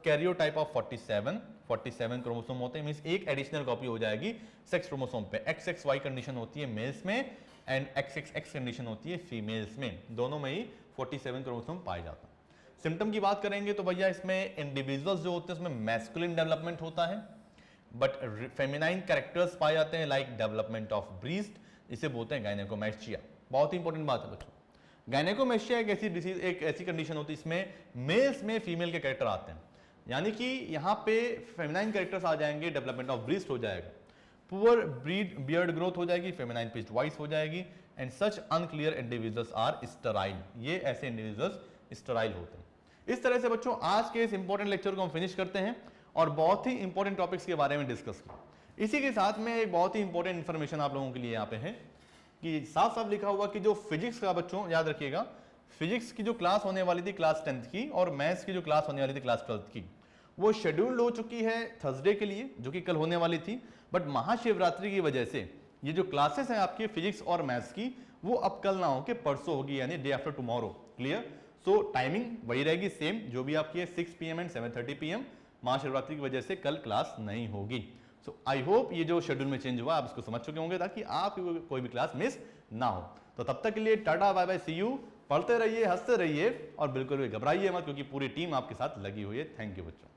karyotype of 47 chromosome होते हैं। मींस एक एडिशनल कॉपी हो जाएगी सेक्स क्रोमोसोम पे। XXY कंडीशन होती है मेल्स में एंड XXX कंडीशन होती है फीमेल्स में, दोनों में ही 47 क्रोमोसोम पाए जाता है। सिम्टम की बात करेंगे तो भैया इसमें इंडिविजुअल्स जो होते हैं उसमें मैस्कुलिन डेवलपमेंट होता है, बट फेमिनाइन कैरेक्टर्स पाए जाते हैं लाइक डेवलपमेंट ऑफ ब्रीस्ट, इसे बोलते हैं गायनेकोमैस्टिया। बहुत ही इंपॉर्टेंट बात है बच्चों। गायनेकोमैस्टिया एक ऐसी डिसीज, एक ऐसी कंडीशन होती है इसमें मेल्स में फीमेल के कैरेक्टर आते हैं, यानी कि यहाँ पे फेमिनाइन कैरेक्टर्स आ जाएंगे, डेवलपमेंट ऑफ ब्रीस्ट हो जाएगा, पुअर बियर्ड ग्रोथ हो जाएगी, फेमिनाइन पिच्ड वॉइस हो जाएगी and such unclear individuals are sterile. ये ऐसे इंडिविजुअल्स स्टेराइल होते हैं। इस तरह से बच्चों आज के इस इंपॉर्टेंट लेक्चर को हम फिनिश करते हैं और बहुत ही इंपॉर्टेंट टॉपिक्स के बारे में डिस्कस किया। इसी के साथ में एक बहुत ही इंपॉर्टेंट इंफॉर्मेशन आप लोगों के लिए यहाँ पे है कि साफ साफ लिखा हुआ कि जो फिजिक्स का बच्चों याद रखिएगा, फिजिक्स की जो क्लास होने वाली थी क्लास 10th की और मैथ्स की जो क्लास होने वाली थी क्लास 12th की, वो शेड्यूल्ड हो चुकी है थर्सडे के लिए जो कि कल होने वाली थी। बट महाशिवरात्रि की वजह से ये जो क्लासेस हैं आपकी फिजिक्स और मैथ्स की वो अब कल ना हो के परसों होगी, यानी डे आफ्टर टुमारो। क्लियर? सो टाइमिंग वही रहेगी सेम जो भी आपकी है, 6 PM एंड 7:30 PM। महाशिवरात्रि की वजह से कल क्लास नहीं होगी। सो आई होप ये जो शेड्यूल में चेंज हुआ आप इसको समझ चुके होंगे ताकि आप कोई भी क्लास मिस ना हो। तो तब तक के लिए tata bye bye, see you. पढ़ते रहिए, हंसते रहिए और बिल्कुल भी घबराइए मत क्योंकि पूरी टीम आपके साथ लगी हुई है। थैंक यू बच्चों।